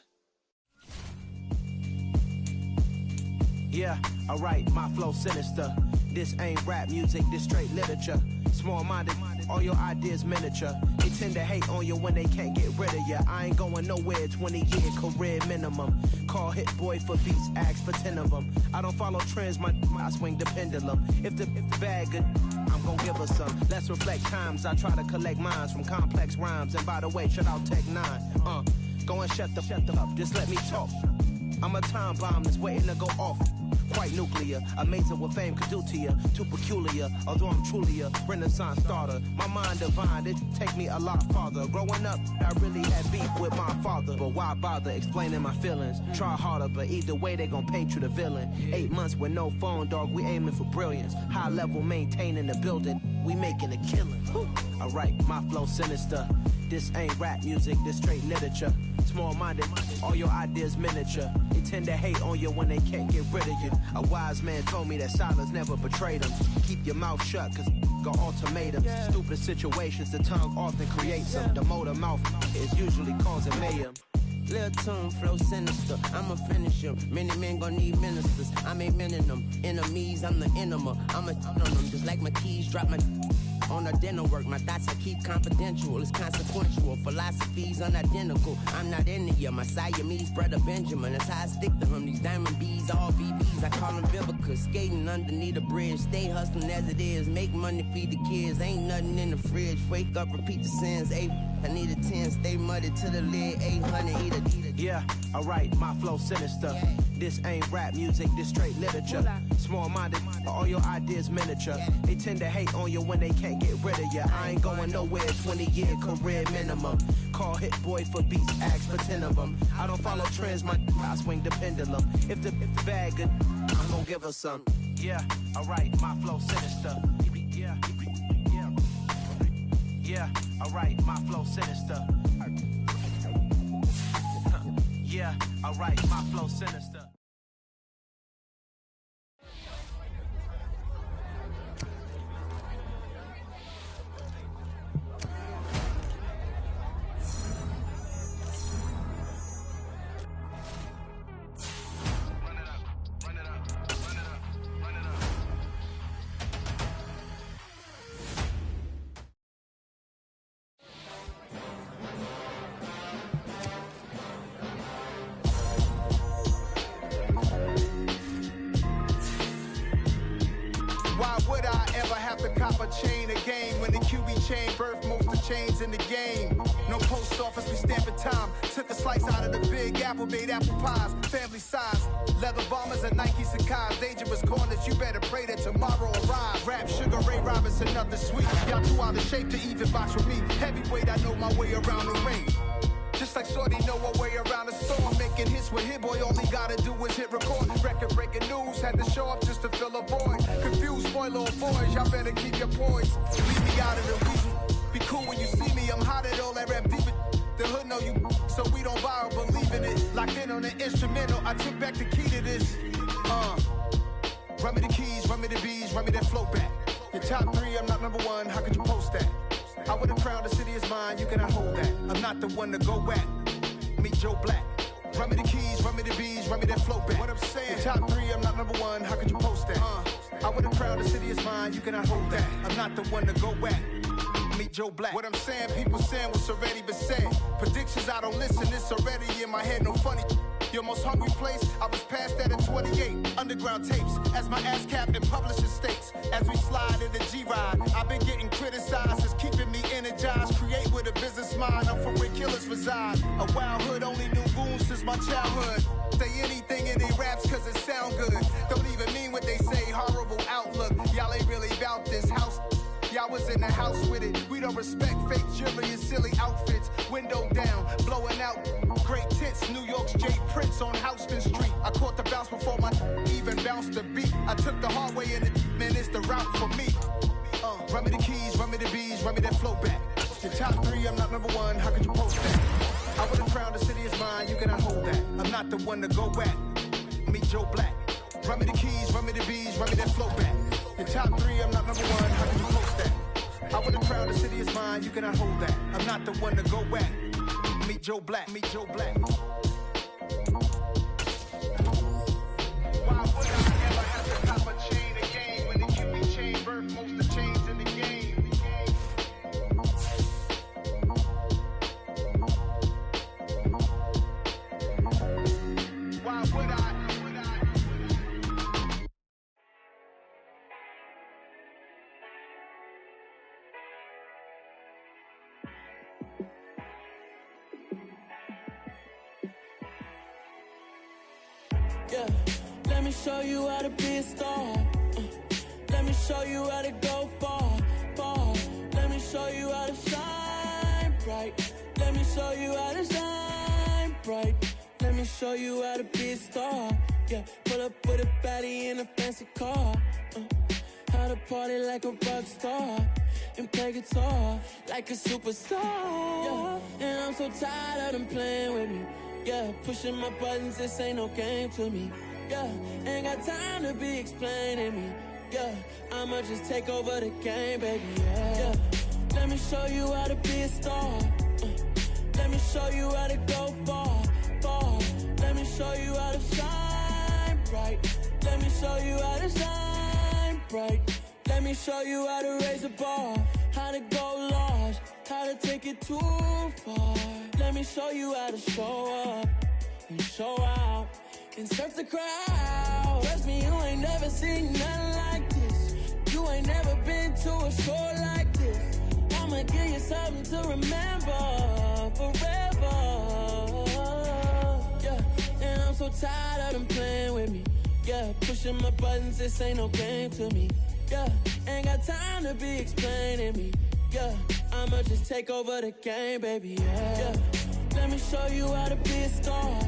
Yeah, alright, my flow sinister. This ain't rap music, this straight literature. Small-minded, all your ideas miniature. They tend to hate on you when they can't get rid of you. I ain't going nowhere, 20-year career minimum. Call Hit Boy for beats, ask for 10 of them. I don't follow trends, I swing the pendulum. If the bag good, I'm gon' give her some. Let's reflect times, I try to collect minds from complex rhymes. And by the way, shout out Tech 9. Go and shut the up, just let me talk. I'm a time bomb that's waiting to go off. Quite nuclear, amazing what fame could do to you. Too peculiar, although I'm truly a renaissance starter. My mind divine, it take me a lot farther. Growing up, I really had beef with my father. But why bother explaining my feelings? Try harder, but either way they gon' paint you the villain. 8 months with no phone, dog, we aiming for brilliance. High level maintaining the building, we making a killing. Alright, my flow sinister. This ain't rap music, this straight literature. Small-minded, all your ideas miniature. They tend to hate on you when they can't get rid of you. A wise man told me that silence never betrayed them. Keep your mouth shut, cause got ultimatums. Stupid situations, the tongue often creates them. The motor mouth is usually causing mayhem. Lil' tune, flow sinister, I'ma finish him. Many men gon' need ministers, I'm aiming them. Enemies, I'm the enema, I'ma on them. Just like my keys, drop my on the dinner work. My thoughts I keep confidential, it's consequential. Philosophies unidentical, I'm not into you. My Siamese brother Benjamin, that's how I stick to him. These diamond bees, all BBs, I call them Vivica. Skating underneath a bridge, stay hustling as it is. Make money, feed the kids, ain't nothing in the fridge. Wake up, repeat the sins, I need a 10, stay muddy to the lid, 800, eat a. Yeah, alright, my flow sinister. This ain't rap music, this straight literature. Small-minded, all your ideas miniature. They tend to hate on you when they can't get rid of you. I ain't going nowhere, 20-year career minimum. Call Hit Boy for beats, ask for 10 of them. I don't follow trends, I swing the pendulum. If the bag good, I'm gon' give her some. Yeah, alright, my flow sinister. Yeah, alright, my flow sinister. Yeah, alright, my flow sinister. Chain a game when the QB chain birthed most of chains in the game. No post office, we stamping time. Took a slice out of the big apple, made apple pies, family size. Leather bombers and Nike Sakai's. Dangerous corners, you better pray that tomorrow arrives. Rap Sugar Ray Robinson, nothing sweet. Y'all too out of shape to even box with me. Heavyweight, I know my way around the ring. Just like Shorty know her way around the storm. Making hits with Hit Boy, all he gotta do is hit record. Record breaking news, had to show up just to fill a void. Confused, spoiler boys, y'all better keep your poise. Leave me out of the weasel. Be cool when you see me, I'm hot at all that rap deep. The hood know you, so we don't borrow, believe in it. Locked in on the instrumental, I took back the key to this. Run me the keys, run me the bees, run me that flow back. Your top 3, I'm not number 1, how could you post that? I would've crowned the city is mine, you cannot hold that. I'm not the one to go back. Meet Joe Black. Run me the keys, run me the bees, run me that flow back. What I'm saying, your top 3, I'm not number 1, how could you post that? I would've crowned the city is mine, you cannot hold that. I'm not the one to go back. Meet Joe Black. What I'm saying, people saying what's already been said. Predictions, I don't listen, it's already in my head, no funny. Your most hungry place, I was past that at 28. Underground tapes, as my ass capped in publishing states. As we slide in the G-Ride, I've been getting criticized, it's keeping me energized. Create with a business mind, I'm from where killers reside. A wild hood, only knew goons since my childhood. Say anything in they raps cause it sound good. Don't even mean what they say, horrible outlook. Y'all ain't really about this house. Y'all was in the house with it. We don't respect fake jewelry and silly outfits. Window down, blowing out great tits. New York's J. Prince on Houston Street. I caught the bounce before my even bounced the beat. I took the hard way in it, man, it's the route for me. Run me the keys, run me the bees, run me that flow back. Your top 3, I'm not number 1, how could you post that? I would've crowned the city is mine, you cannot hold that. I'm not the one to go back. Meet Joe Black. Run me the keys, run me the bees, run me that flow back. Your top 3, I'm not number 1, how could you post that? I would've crowned the city is mine, you cannot hold that. I'm not the one to go back. Meet Joe Black, meet Joe Black. Why would I ever have to cop a chain again when the QB chain birthed most of the chains in the game? Why would I? Yeah, let me show you how to be a star. Let me show you how to go far, far. Let me show you how to shine bright. Let me show you how to shine bright. Let me show you how to be a star. Yeah, pull up with a baddie in a fancy car. How to party like a rock star and play guitar like a superstar. Yeah, and I'm so tired of them playing with me. Yeah, pushing my buttons, this ain't no game to me. Yeah, ain't got time to be explaining me. Yeah, I'ma just take over the game, baby. Yeah, let me show you how to be a star. Let me show you how to go far, far. Let me show you how to shine bright. Let me show you how to shine bright. Let me show you how to raise a bar, how to go large, how to take it too far. Let me show you how to show up and show out and surf the crowd. Trust me, you ain't never seen nothing like this. You ain't never been to a show like this. I'ma give you something to remember forever. Yeah, and I'm so tired of them playing with me. Yeah, pushing my buttons, this ain't no game to me. Yeah, ain't got time to be explaining me. Yeah, I'ma just take over the game, baby. Yeah, let me show you how to be a star.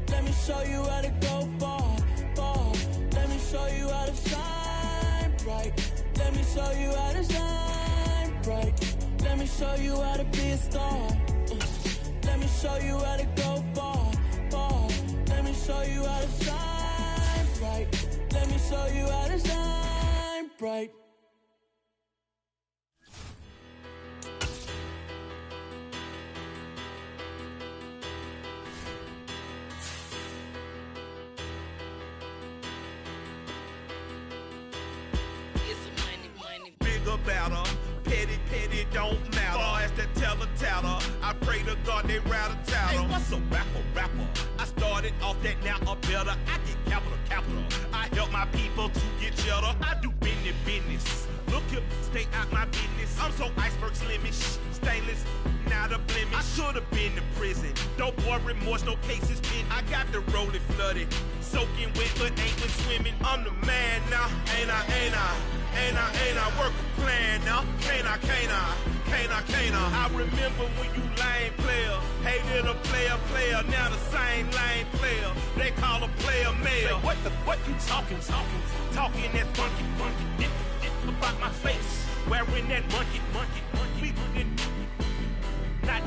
Let me show you how to go far, far. Let me show you how to shine bright. Let me show you how to shine bright. Let me show you how to be a star. Let me show you how to go far, far. Let me show you how to shine bright. Let me show you how to shine bright. Better, petty, don't matter. Far as that tattle, I pray to God they rattle tattle. Hey, what's a rapper? I started off that, now I'm better. I get capital. I help my people to get cheddar. I do business. Look here, stay out my business. I'm so iceberg slimish, stainless, not a blemish. I should've been to prison. Don't boy remorse, no cases pinned. I got the rolling flooded, soaking wet, but ain't been swimming. I'm the man now, ain't I work a plan now. Can't I? I remember when you lame player, hated a player, now the same lame player. They call a player mayor. Say, what you talking that funky, about my face, wearing that monkey. We didn't, not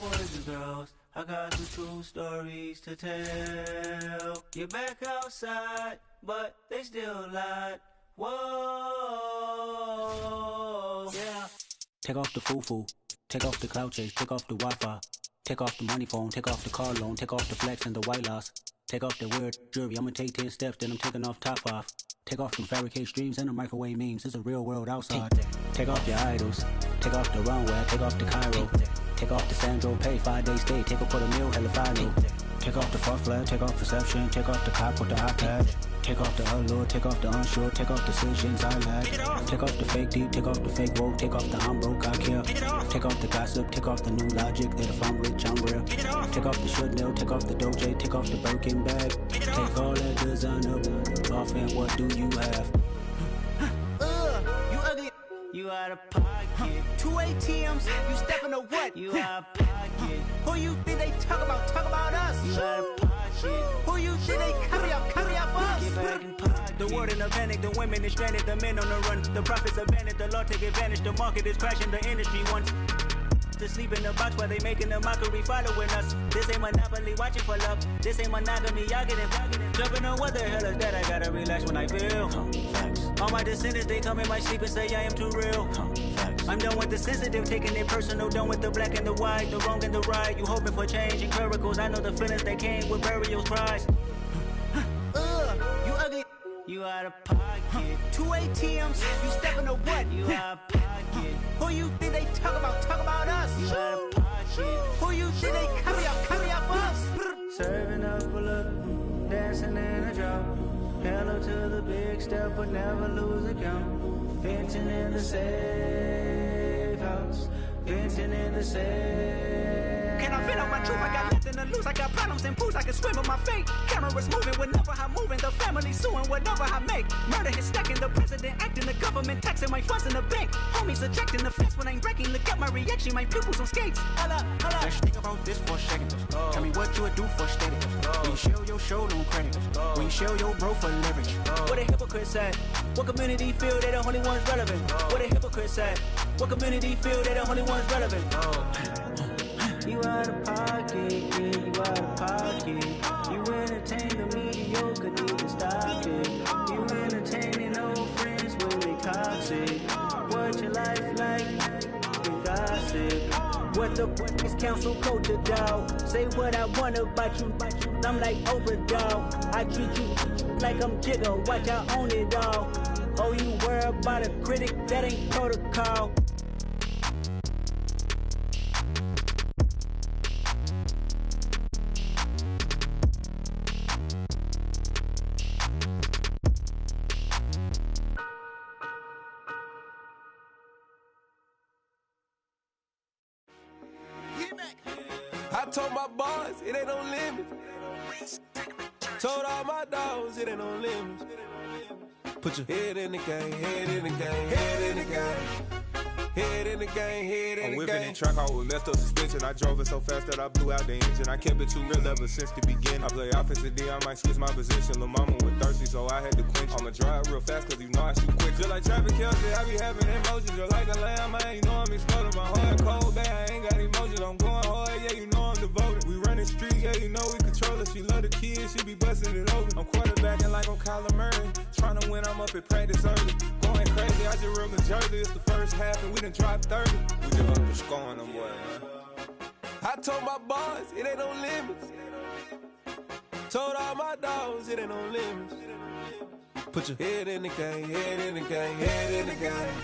boys and girls, I got some true stories to tell. You're back outside, but they still lied. Whoa, yeah. Take off the foo-foo, take off the cloud chase, take off the Wi-Fi, take off the money phone, take off the car loan, take off the flex and the white loss, take off the weird jewelry. I'ma take 10 steps, then I'm taking off top off. Take off them fabricate streams and the microwave memes. It's a real world outside. Take off your idols, take off the runway, take off the Cairo, take off the Sandro Pay, 5-day stay, take off for the meal, hella final. Take off the far flag, take off perception, take off the cop with the iPad. Take off the allure, take off the unsure, take off decisions I lack. Take off the fake deep, take off the fake woke, take off the I'm broke, I care. Take off the gossip, take off the new logic that if I'm rich, I'm real. Take off the Chanel, take off the Doja, take off the Birkin bag. Take all that designer off and what do you have? You ugly. You out of pocket. 2 ATMs, you stepping to what? You out of pocket. Who you think they talk about? Talk about us. You out of pocket. Who you think they carry out for us? Get back in pocket. The world in a panic, the women is stranded, the men on the run. The profits abandoned, the law take advantage. The market is crashing, the industry wants to sleep in the box while they making a mockery following us. This ain't monopoly, watching for love. This ain't monogamy, y'all getting jumping on what the hell is that? I gotta relax when I feel. All my descendants, they come in my sleep and say I am too real. I'm done with the sensitive, taking it personal. Done with the black and the white, the wrong and the right. You hoping for change and miracles. I know the feelings that came with burial cries. You ugly. You out of pocket. 2 ATMs, you stepping to what? You out of pocket. Who you think they talk about? Talk about us. You out of pocket. Who you think they carry out for us? Serving up a look, dancing in a drop. Hello to the big step, but never lose a count. Venting in the safe house. Venting in the safe. Can I vent on my truth? I got nothing to lose. I got problems and pools. I can swim with my fate. Cameras moving whenever I'm moving. The family suing whatever I make. Murder is stacking. The president acting. The government taxing my funds in the bank. Homies ejecting the fence when I'm breaking. Look at my reaction. My pupils on skates. Holla, holla. Let's think about this for a second. Tell me what you would do for steady. When you show your show, no credit. When you show your bro for leverage. What a hypocrite said. What community feel they the only ones relevant? What a hypocrite said. What community feel they the only ones relevant? You out of pocket, yeah, you out of pocket. You entertain the mediocre, need to stop it. You entertaining old friends when they toxic. What your life like? You gossip. What the is council culture, dog? Say what I want about you. I'm like Oprah, dog. I treat you like I'm Jigga. Watch I own it all. Oh, you worry about a critic? That ain't protocol. I told my boys it ain't no limits. Told all my dogs it ain't no limits. Put your head in the game, head in the game, head in the game. Head in the game, head in the game. I'm whipping in track out with messed up suspension. I drove it so fast that I blew out the engine. I kept it too real ever since the beginning. I play offensive D, I might switch my position. Lil' mama was thirsty, so I had to quench. I'ma drive real fast, cause you know I shoot quick. Just like traffic Kelsey, I be having emotions. Just like a lamb, man, you know I'm exploding. My heart cold, bad, I ain't got emotions. I'm going hard, yeah, you know I'm devoted. We running street, yeah, you know we control it. She love the kids, she be busting it over. I'm quarterbacking like I'm Kyler Murray. Trying to win, I'm up at practice early. Going crazy, I just real Jersey. It's the first half and we done dropped 30. We just up to scoring them, boy, man. I told my boys, it ain't no limits. Told all my dogs, it ain't no limits. Put your head in the game, head in the game, head in the game.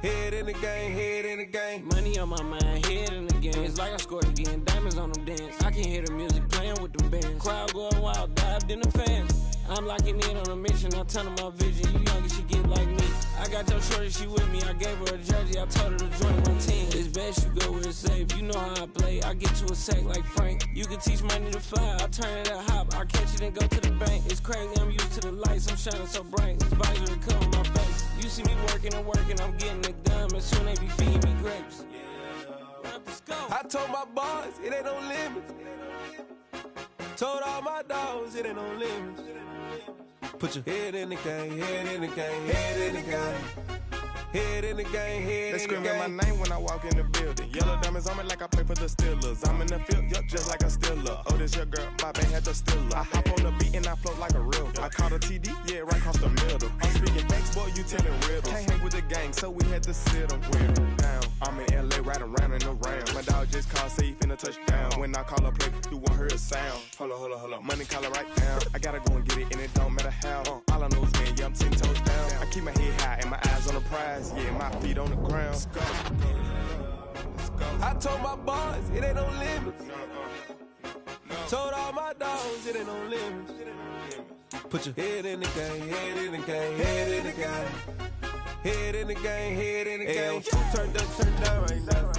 Head in the game, head in the game. Money on my mind, head in the game. It's like I scored again, diamonds on them dance. I can hear the music playing with them bands. Crowd going wild, dived in the fans. I'm locking in on a mission, I tell her my vision. You young and she get like me. I got your shorty, she with me. I gave her a jersey, I told her to join my team. It's best you go where it's safe. You know how I play. I get to a sack like Frank. You can teach money to fly. I turn it a hop. I catch it and go to the bank. It's crazy, I'm used to the lights. I'm shining so bright. This visor come on my face. You see me working and working. I'm getting it done. And soon they be feeding me grapes. I told my boys, it ain't no limits. Told all my dogs, it ain't no limits. Put your head in the game, head in the game, head in the game. Head in the game, head in the game. They screaming my name when I walk in the building. Yellow diamonds on me like I play for the Steelers. I'm in the field, yup, just like a Steeler. Oh, this your girl, my band had the Steeler. I hop on the beat and I float like a real. I caught a TD, yeah, right across the middle. I'm speaking facts, boy, you telling riddles. Can't hang with the gang, so we had to sit them down. I'm in LA, riding round and around. My dog just called, say he finna touchdown. When I call a play, you won't hear a sound. Hold up, money call it right down. I gotta go and get it, and it don't matter how. All I know is, man, yeah, I'm 10 toes down. I keep my head high and my eyes on the prize. Yeah, my feet on the ground. Let's go. I told my boys, it ain't no limits. Told all my dogs, it ain't no limits. Put your head in the game, head in the game, head in the game. Head in the game, head in the game. Turn down right now.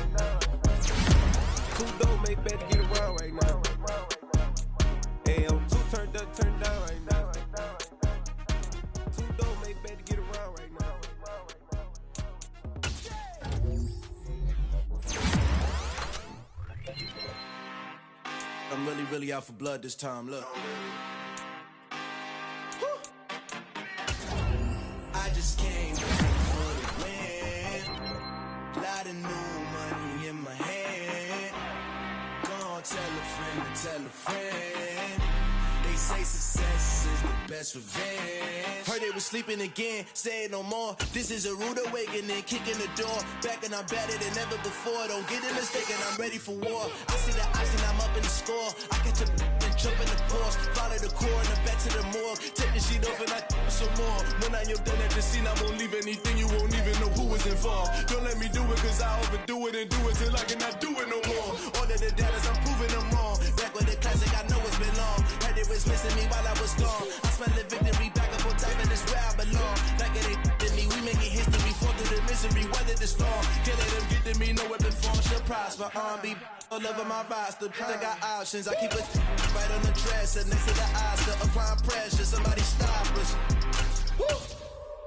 Two don't make better get around right now. Hey, I'm two turn down right now. Two don't make better get around right now. I'm really out for blood this time, look. I just came back for the win. Lot of new money in my hand. Gonna tell a friend to tell a friend. They say success is the best revenge. Heard they was sleeping again, say it no more. This is a rude awakening, kicking the door. Back and I'm better than ever before. Don't get it mistaken, I'm ready for war. I see the icing, I'm up in the score. I catch a and jump in the Porsche. Follow the core and the back to the morgue. Take the sheet off and I some more. When I am done at the scene, I won't leave anything. You won't even know who was involved. Don't let me do it, cause I overdo it and do it till I cannot do it no more. All of the data, I'm proving them wrong. Back with the classic, I know it's been long. Heard it was missing me while I was gone. I smell the victory, back up on time, and it's where I belong. Like it ain't to me, we making history, fall through the misery, weather the storm. Can't let them get to me, no weapon form should prosper. Be all over my roster, I got options. I keep it right on the dresser, next to the Oscar. Applying pressure, somebody stop us. Woo!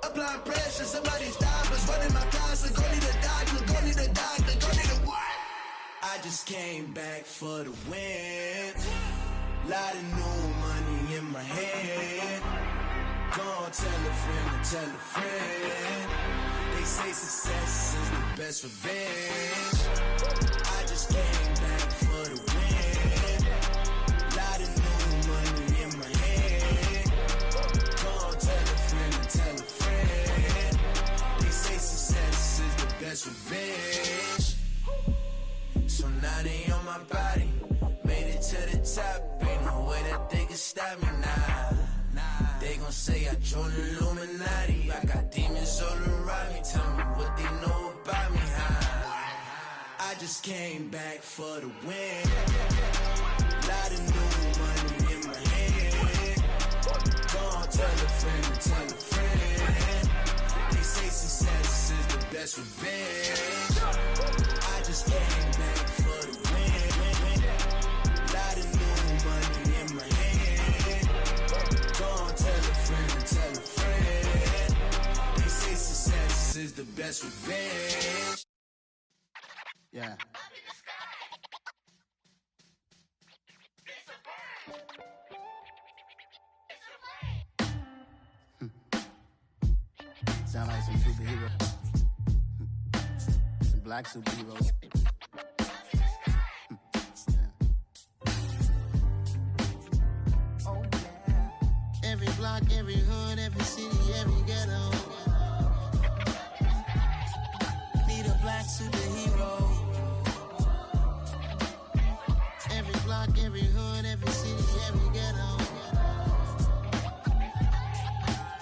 Applying pressure, somebody stop us. Running my closet, go need a doctor, go need a doctor, go need a what? I just came back for the win. Lot of new money in my hand. Gonna tell a friend to tell a friend. They say success is the best revenge. I just came back for the win. Lot of new money in my hand. Gonna tell a friend to tell a friend. They say success is the best revenge. So now they on my body. Made it to the top, ain't no way that they can stop me now. They gon' say I joined the Illuminati. I got demons all around me, tell me what they know about me, huh? I just came back for the win. Lot of new money in my hand. Gonna tell a friend to tell a friend. They say success is the best revenge. I just came back for the win. Lot of new money in my hand. Gonna tell a friend to tell a friend. They say success is the best revenge. Yeah. Sound like some superheroes. Some black superheroes. Oh, yeah. Every block, every hood, every city, every ghetto. Need a black superhero. Every block, every hood, every city, every ghetto.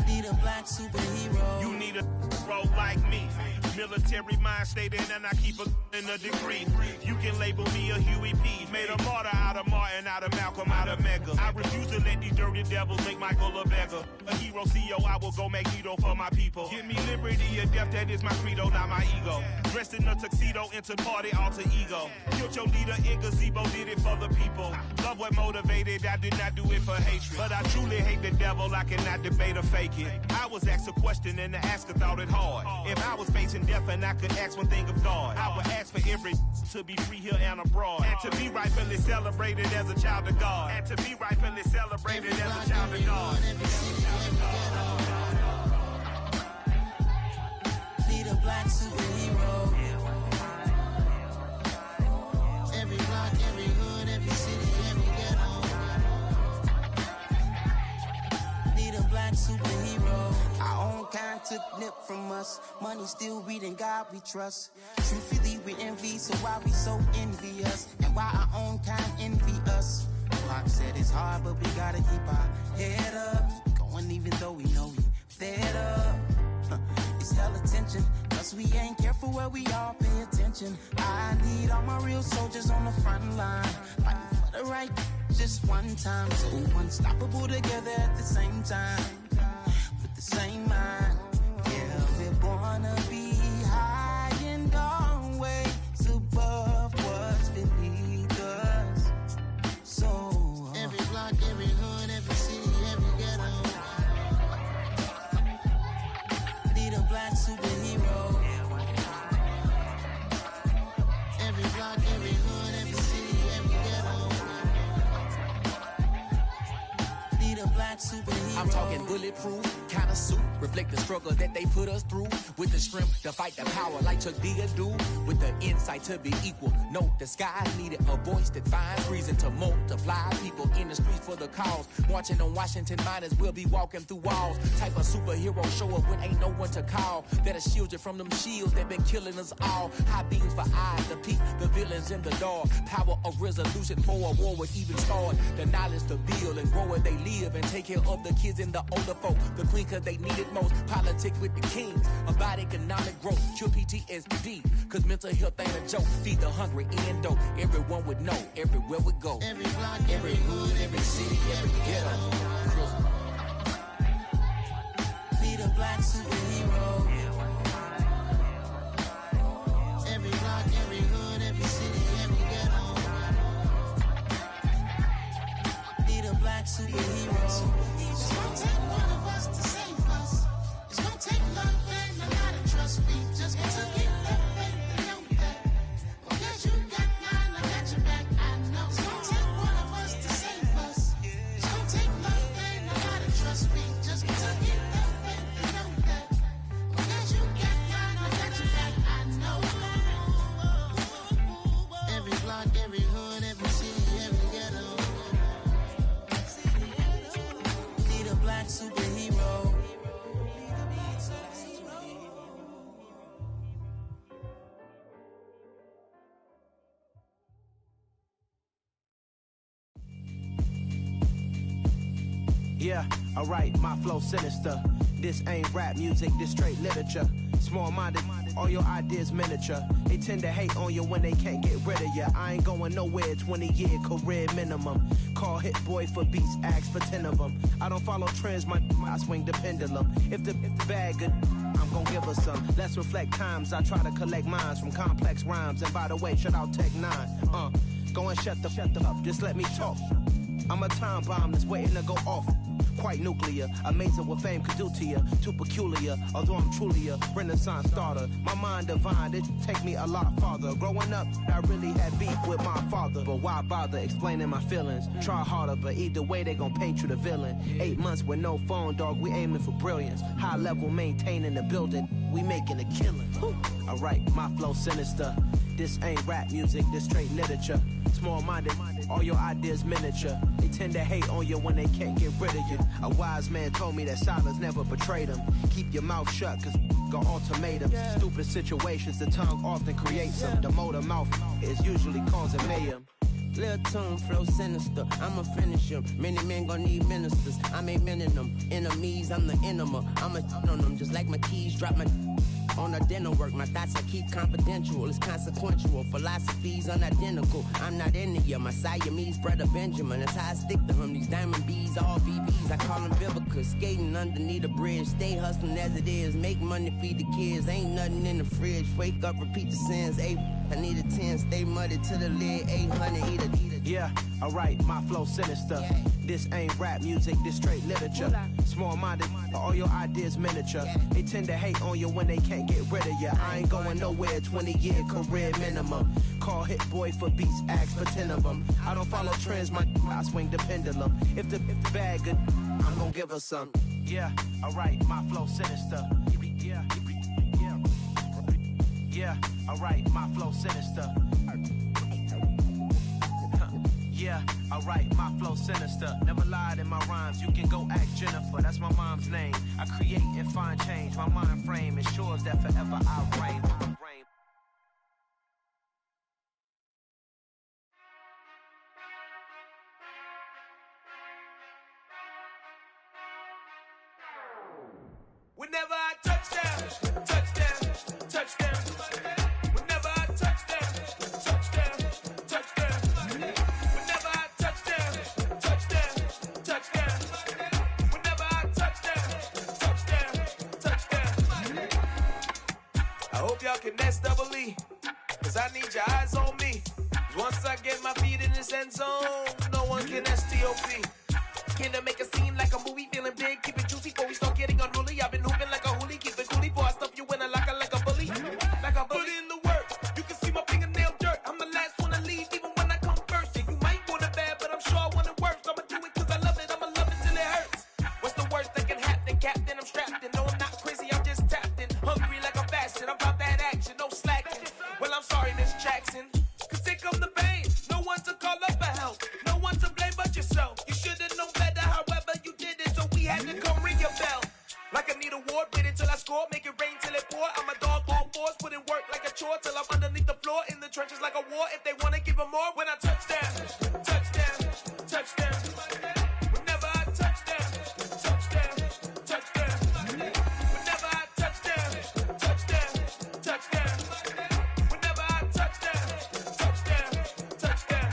Need a black superhero. You need a bro like me. Military mind stated, and I keep in a degree. You can label me a Huey P. Made a martyr out of Martin, out of Malcolm, out of Mega. I refuse to let these dirty devils make Michael a beggar. A hero CEO, I will go Magneto for my people. Give me liberty or death, that is my credo, not my ego. Dressed in a tuxedo, into party, alter ego. Killed your leader in gazebo, did it for the people. Love what motivated, I did not do it for hatred. But I truly hate the devil, I cannot debate or fake it. I was asked a question and the asker thought it hard. If I was facing death and I could ask one thing of God, I would ask for every to be free here and abroad. And to be rightfully celebrated as a child of God. And to be rightfully celebrated as a child of God. Need a took nip from us. Money still reading God we trust. Truthfully we envy, so why we so envious? And why our own kind envy us? Pac said it's hard, but we gotta keep our head up. Going even though we know we fed up. It's hella tension, cause we ain't careful where we all pay attention. I need all my real soldiers on the front line, fighting for the right just one time. So unstoppable together at the same time, with the same mind. Yeah, we're born to be high and always above what's beneath us. So every block, every hood, every city, every ghetto need a black superhero. Every block, every hood, every city, every ghetto need a black superhero. I'm talking bulletproof kind of suit, reflect the struggle that they put us through. With the strength to fight the power like Chuck D do. With the insight to be equal. Note the sky needed a voice that finds reason to multiply. People in the streets for the cause. Marching on Washington, might as well be walking through walls. Type of superhero show up when ain't no one to call. That'll shield you from them shields that been killing us all. High beams for eyes to peek the villains in the dark. Power of resolution for a war would even start. The knowledge to build and grow where they live and take care of the kids and the older folk. The queen cause they need it most. Politics with the kings. About economic growth. Cure PTSD. Cause mental health ain't a joke. Feed the hungry and dope. Everyone would know. Everywhere we go. Every block, every hood, every city, every ghetto need a black superhero. Every block, every hood, every city, every ghetto need a black superhero. It's gonna take one of us to save us. It's gonna take love and a lot of trust. We just got to get that faith and know that. Because you got mine, I got your back. I know it's gonna take one of us to save us. It's gonna take love and a lot of trust. We just got to get that faith and know that. Because you got mine, I got your back. I know. Every block, every hood, every city, every ghetto need a black superhero. Yeah, alright, my flow sinister. This ain't rap music, this straight literature. Small-minded, all your ideas miniature. They tend to hate on you when they can't get rid of you. I ain't going nowhere, 20-year career minimum. Call hit boy for beats, ask for 10 of them. I don't follow trends, I swing the pendulum. If the bag good, I'm gon' give her some. Let's reflect times, I try to collect minds from complex rhymes. And by the way, shout out Tech 9. Go and shut the up, just let me talk. I'm a time bomb that's waiting to go off. Quite nuclear, amazing what fame could do to you. Too peculiar, although I'm truly a renaissance starter. My mind divine, it take me a lot farther. Growing up, I really had beef with my father. But why bother explaining my feelings? Try harder, but either way they gon' paint you the villain. 8 months with no phone, dog, we aiming for brilliance. High level maintaining the building, we making a killing. Alright, my flow sinister. This ain't rap music, this straight literature. Small-minded, all your ideas miniature. They tend to hate on you when they can't get rid of you. A wise man told me that silence never betrayed him. Keep your mouth shut, cause got ultimatums. Stupid situations, the tongue often creates them. The motor mouth is usually causing mayhem. Lil' tune, flow sinister, I'ma finish him. Many men gon' need ministers, I ain't mending them. Enemies, I'm the enema, I'ma on them. Just like my keys, drop my on the dental work. My thoughts I keep confidential, it's consequential. Philosophies unidentical, I'm not in you. My Siamese brother Benjamin, that's how I stick to him. These diamond bees, all BBs, I call them Vivica. Skating underneath the bridge, stay hustling as it is. Make money, feed the kids, ain't nothing in the fridge. Wake up, repeat the sins, I need a 10, stay muddy to the lid, 800, eat it. Yeah, alright, my flow sinister. This ain't rap music, this straight literature. Small-minded, all your ideas miniature. They tend to hate on you when they can't get rid of you. I ain't going nowhere, 20-year career minimum. Call hit boy for beats, ask for 10 of them. I don't follow trends, I swing the pendulum. If the bag good, I'm gon' give her some. Yeah, alright, my flow sinister. Yeah, alright, my flow sinister. Yeah, alright, my flow sinister. Never lied in my rhymes, you can go ask Jennifer. That's my mom's name. I create and find change. My mind frame ensures that forever I reign. Whenever I touchdown, touchdown, touchdown. Whenever I touchdown, touchdown, touchdown. Whenever I touchdown, touchdown, touchdown. Whenever I touchdown, touchdown. I hope y'all can S-double-E, cause I need your eyes on me. Once I get my feet in this end zone, no one can S-T-O-P. Can I make a scene like a movie, feeling big, keep it juicy before we start getting unruly. I've been hooping like a hoolie, keep it coolie before I stuff you in a locker like a bully. Like a bully. Put in the work, you can see my fingernail dirt. I'm the last one to leave, even when I come first. Yeah, you might want it bad, but I'm sure I want it worse. I'ma do it cause I love it, I'ma love it till it hurts. What's the worst that can happen, Captain? I'm strapped in, no I'm not crazy, I'm just tapped in. Hungry like I'm fasting, I'm about that action, no slacking. Well, I'm sorry, Miss Jackson, cause here come the pain. No one to call up for help, no one to blame but yourself. You should've known better, however you did it, so we had to come ring your bell. Like I need a ward, wait until I score, make it rain till it pour. I'm a dog on fours, put in work like a chore till I'm underneath the floor, in the trenches like a war. If they wanna give them more, when I touchdown, touchdown, touchdown. Whenever I touchdown, touchdown, touchdown. Whenever I touchdown, touchdown, touchdown. Whenever I touchdown, touchdown, touchdown.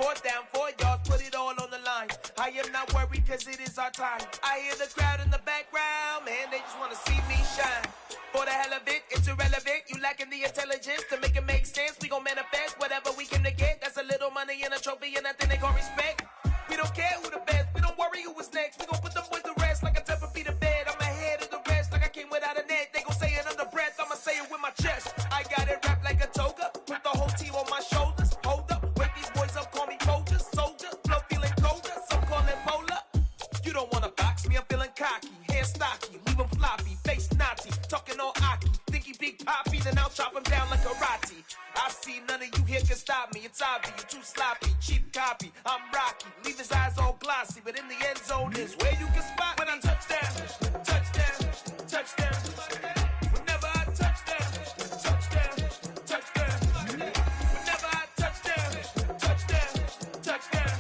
4th down, 4 yards, put it all on the line. I am not worried cause it is our time. I hear the crowd in the background, man, they just wanna see me shine. For the hell of it, it's irrelevant. You lacking the intelligence to make it make sense. We gon' manifest whatever we can to get. That's a little money and a trophy and nothing they gon' respect. We don't care who the best, we don't worry who was next. We gon' put the boys to rest like a temper feet to bed. I'm ahead of the rest like I came without a net. They gon' say it under breath, I'ma say it with my chest. I got it wrapped like a toga, put the whole team on my shoulders. Hold up, wake these boys up, call me soldier, soldier. Flow feeling colder, some call it polar. You don't wanna box me, I'm feeling cocky. Hair stocky, leave him floppy, face naughty. Talking all aki, think he big poppy, then I'll chop him down like karate. I see none of you here can stop me. It's obvious, you too sloppy, cheap copy. I'm rocky, leave his eyes all glossy, but in the end zone is where you can spot when I touchdown, touchdown, touchdown. Whenever I touchdown, touchdown, touchdown. Whenever I touchdown, touchdown, touchdown.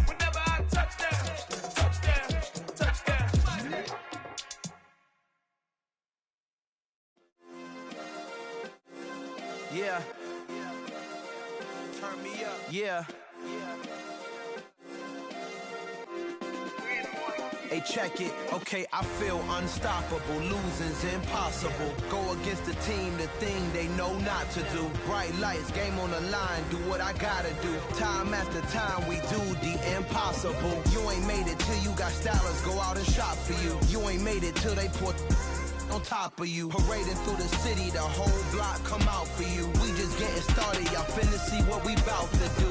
Whenever I touchdown, touchdown, touchdown. Yeah. Turn me up. Yeah. Hey, check it. Okay, I feel unstoppable. Losing's impossible. Go against the team, the thing they know not to do. Bright lights, game on the line, do what I gotta do. Time after time, we do the impossible. You ain't made it till you got stylers go out and shop for you. You ain't made it till they put on top of you. Parading through the city, the whole block come out for you. We just getting started, y'all finna see what we bout to do.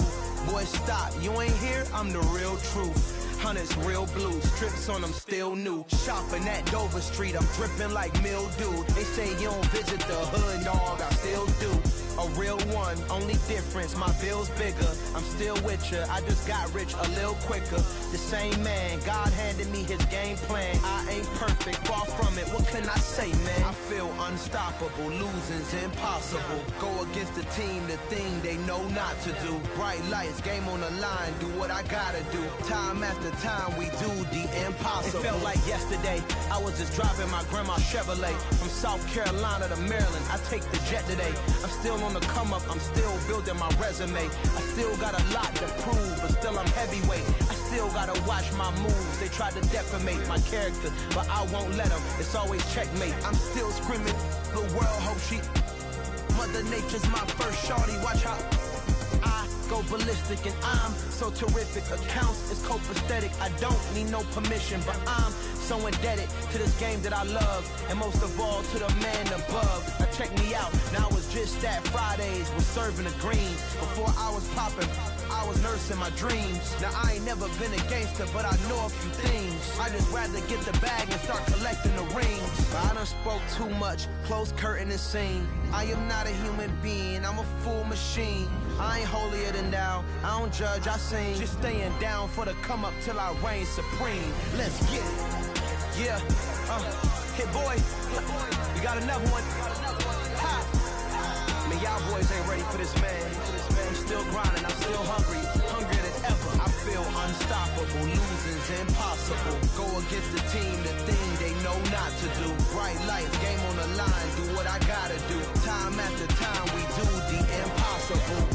Boy, stop, you ain't here, I'm the real truth. Hunters, real blue, strips on them still new. Shopping at Dover Street, I'm dripping like mildew. They say you don't visit the hood, dog, I still do. A real one, only difference, my bill's bigger. I'm still with ya, I just got rich a little quicker. The same man, God handed me his game plan. I ain't perfect, far from it, what can I say, man? I feel unstoppable, losing's impossible. Go against the team, the thing they know not to do. Bright lights, game on the line, do what I gotta do. Time after time, we do the impossible. It felt like yesterday, I was just driving my grandma's Chevrolet. From South Carolina to Maryland, I take the jet today. I'm still on the come up, I'm still building my resume. I still got a lot to prove, but still I'm heavyweight. I still gotta watch my moves. They tried to defamate my character, but I won't let them. It's always checkmate. I'm still screaming, the world hope she. Mother Nature's my first shorty, watch how I go ballistic and I'm so terrific. Accounts is copacetic, I don't need no permission, but I'm so indebted to this game that I love, and most of all to the man above. Now check me out, now I was just at Fridays, was serving the greens. Before I was popping, I was nursing my dreams. Now I ain't never been a gangster, but I know a few things. I just rather get the bag and start collecting the rings. I done spoke too much, close curtain and scene. I am not a human being, I'm a full machine. I ain't holier than thou, I don't judge, I sing. Just staying down for the come up till I reign supreme. Let's get it. Yeah, hit boy, we got another one. Ha. Man, y'all boys ain't ready for this, man. I'm still grinding, I'm still hungry, hungrier than ever. I feel unstoppable, losing's impossible. Go against the team, the thing they know not to do. Bright lights, game on the line, do what I gotta do. Time after time, we do the impossible.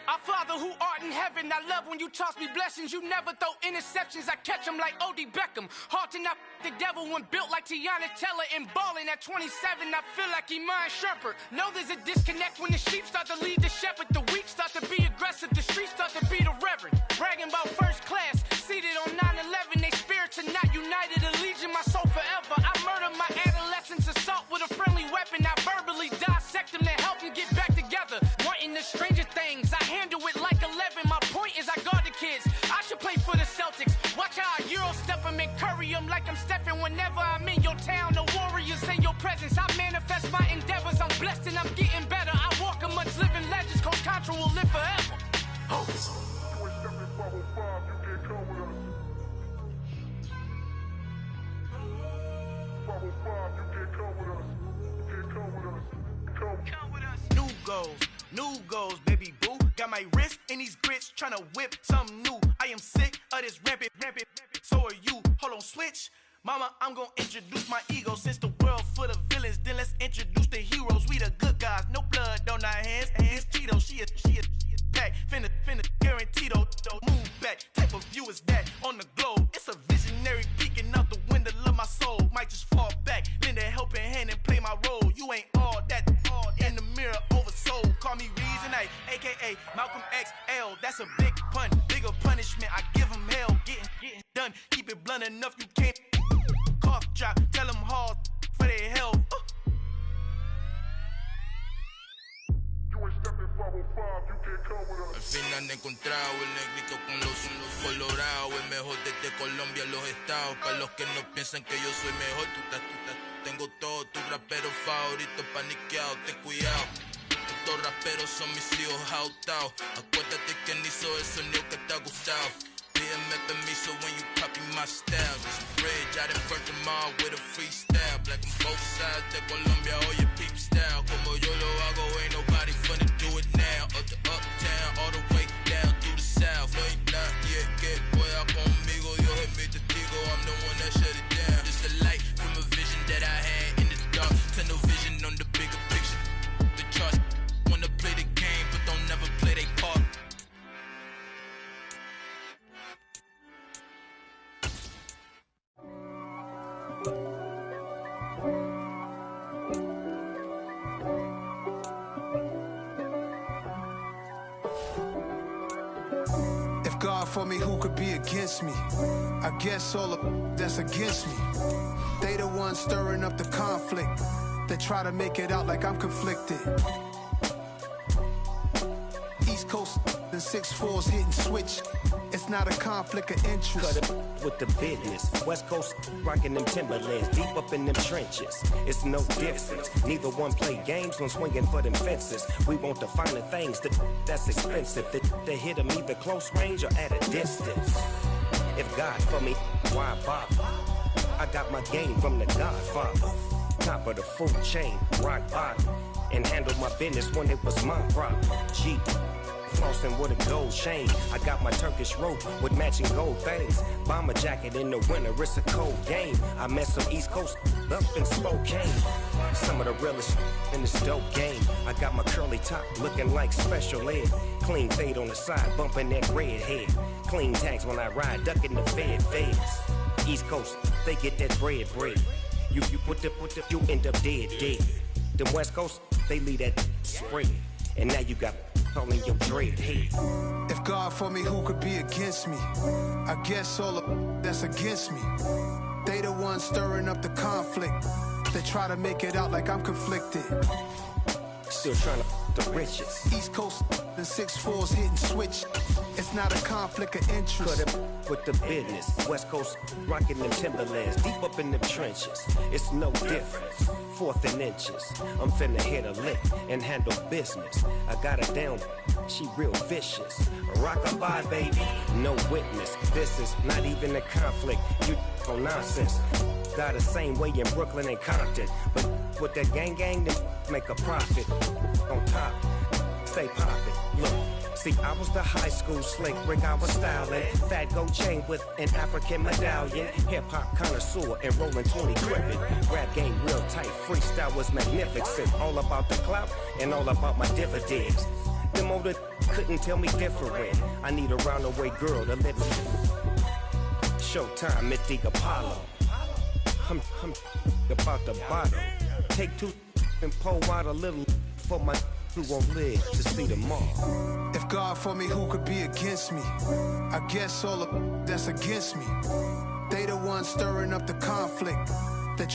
Our Father who art in heaven, I love when you toss me blessings. You never throw interceptions, I catch them like O.D. Beckham. Hard to knock the devil when built like Tiana Teller. And balling at 27, I feel like Iman Shumpert. Know there's a disconnect when the sheep start to lead the shepherd. The weak start to be aggressive, the streets start to be the reverend. Bragging about first class, seated on 9/11. They spirits are not united, a legion, my soul forever. I murder my adolescence, assault with a friendly weapon. I verbally dissect them to help them get back together. Wanting the stranger things, I handle it like 11. My point is I guard the kids. I should play for the Celtics. Watch how I Euro step them and curry them like I'm Stephen. Whenever I'm in your town, the Warriors in your presence. I manifest my endeavors. I'm blessed and I'm getting better. I walk amongst living legends. Coach Contra will live forever. New goals, baby boo. Got my wrist in these grits, tryna whip something new. I am sick of this rampant. So are you. Hold on, switch. Mama, I'm gonna introduce my ego. Since the world full of villains, then let's introduce the heroes. We the good guys, no blood on our hands. Hands Tito, she is back. Finna, guaranteed don't move back. Type of view is that on the globe? It's a visionary peeking out the window of my soul. Might just fall back, lend a helping hand and play my role. You ain't all that in the mirror oversold. Call me Reason A, aka Malcolm XL. That's a big pun, bigger punishment. I give him hell, getting done. Keep it blunt enough, you can't cough han encontrado. El negrito con los colorados, el mejor desde Colombia, los estados. Para los que no piensan que yo soy mejor, tengo todos tus raperos favoritos paniqueados, ten cuidado. Estos raperos son mis hijos jautados. Acuérdate quién hizo el sonido que te ha gustado. Pídeme permiso when you copy my style. This bridge, I done burnt them all with a freestyle. Black on both sides de Colombia, oye peep style. Como yo lo hago, ain't nobody finna do it now. Up to uptown, all the way down through the south. No hay nadie que pueda conmigo, Dios es mi testigo. I'm the one that shut it down. It's the light from a vision that I had in the dark. Tunnel vision on the bigger picture. The charts wanna play the game, but don't never play their part. If God for me, who could be against me? I guess all of that's against me. They the ones stirring up the conflict. They try to make it out like I'm conflicted. East Coast and 6'4's hitting switch. It's not a conflict of interest. Cut it with the business. West Coast rocking them Timberlands, deep up in them trenches. It's no difference. Neither one play games when swinging for them fences. We want the finer things that's expensive. They hit them either close range or at a distance. If God for me, why bother? I got my game from the Godfather. Top of the food chain, rock bottom. And handle my business when it was my problem. Jeep. Flossing with a gold chain. I got my Turkish rope with matching gold things. Bomber jacket in the winter, it's a cold game. I met some East Coast up in Spokane. Some of the realest in this dope game. I got my curly top looking like special ed. Clean fade on the side, bumping that red head. Clean tags when I ride, ducking the feds. East Coast, they get that bread. You put the, you end up dead. Them West Coast, they leave that spread. And now you got calling your dread head. If God for me, who could be against me? I guess all of that's against me. They the ones stirring up the conflict. They try to make it out like I'm conflicted. Still trying to the riches. East Coast and 6'4's hitting switch. It's not a conflict of interest. Cut it with the business. West Coast rocking them Timberlands, deep up in them trenches. It's no difference. 4th and inches. I'm finna hit a lick and handle business. I got her down, she real vicious. Rock-a-bye, baby, no witness. This is not even a conflict. You on nonsense. Got the same way in Brooklyn and Compton. But with that gang, then make a profit. On top, stay poppin'. Look. See, I was the high school slick Rick, I was styling. Fat gold chain with an African medallion. Hip-hop connoisseur and rolling 20 gripping. Rap game real tight, freestyle was magnificent. All about the clout and all about my dividends. Them older couldn't tell me different. I need a roundaway girl to live Showtime at the Apollo. I'm about the bottle. Take 2 and pour out a little for my who won't live to see tomorrow. If God for me, who could be against me? I guess all of that's against me. They the ones stirring up the conflict.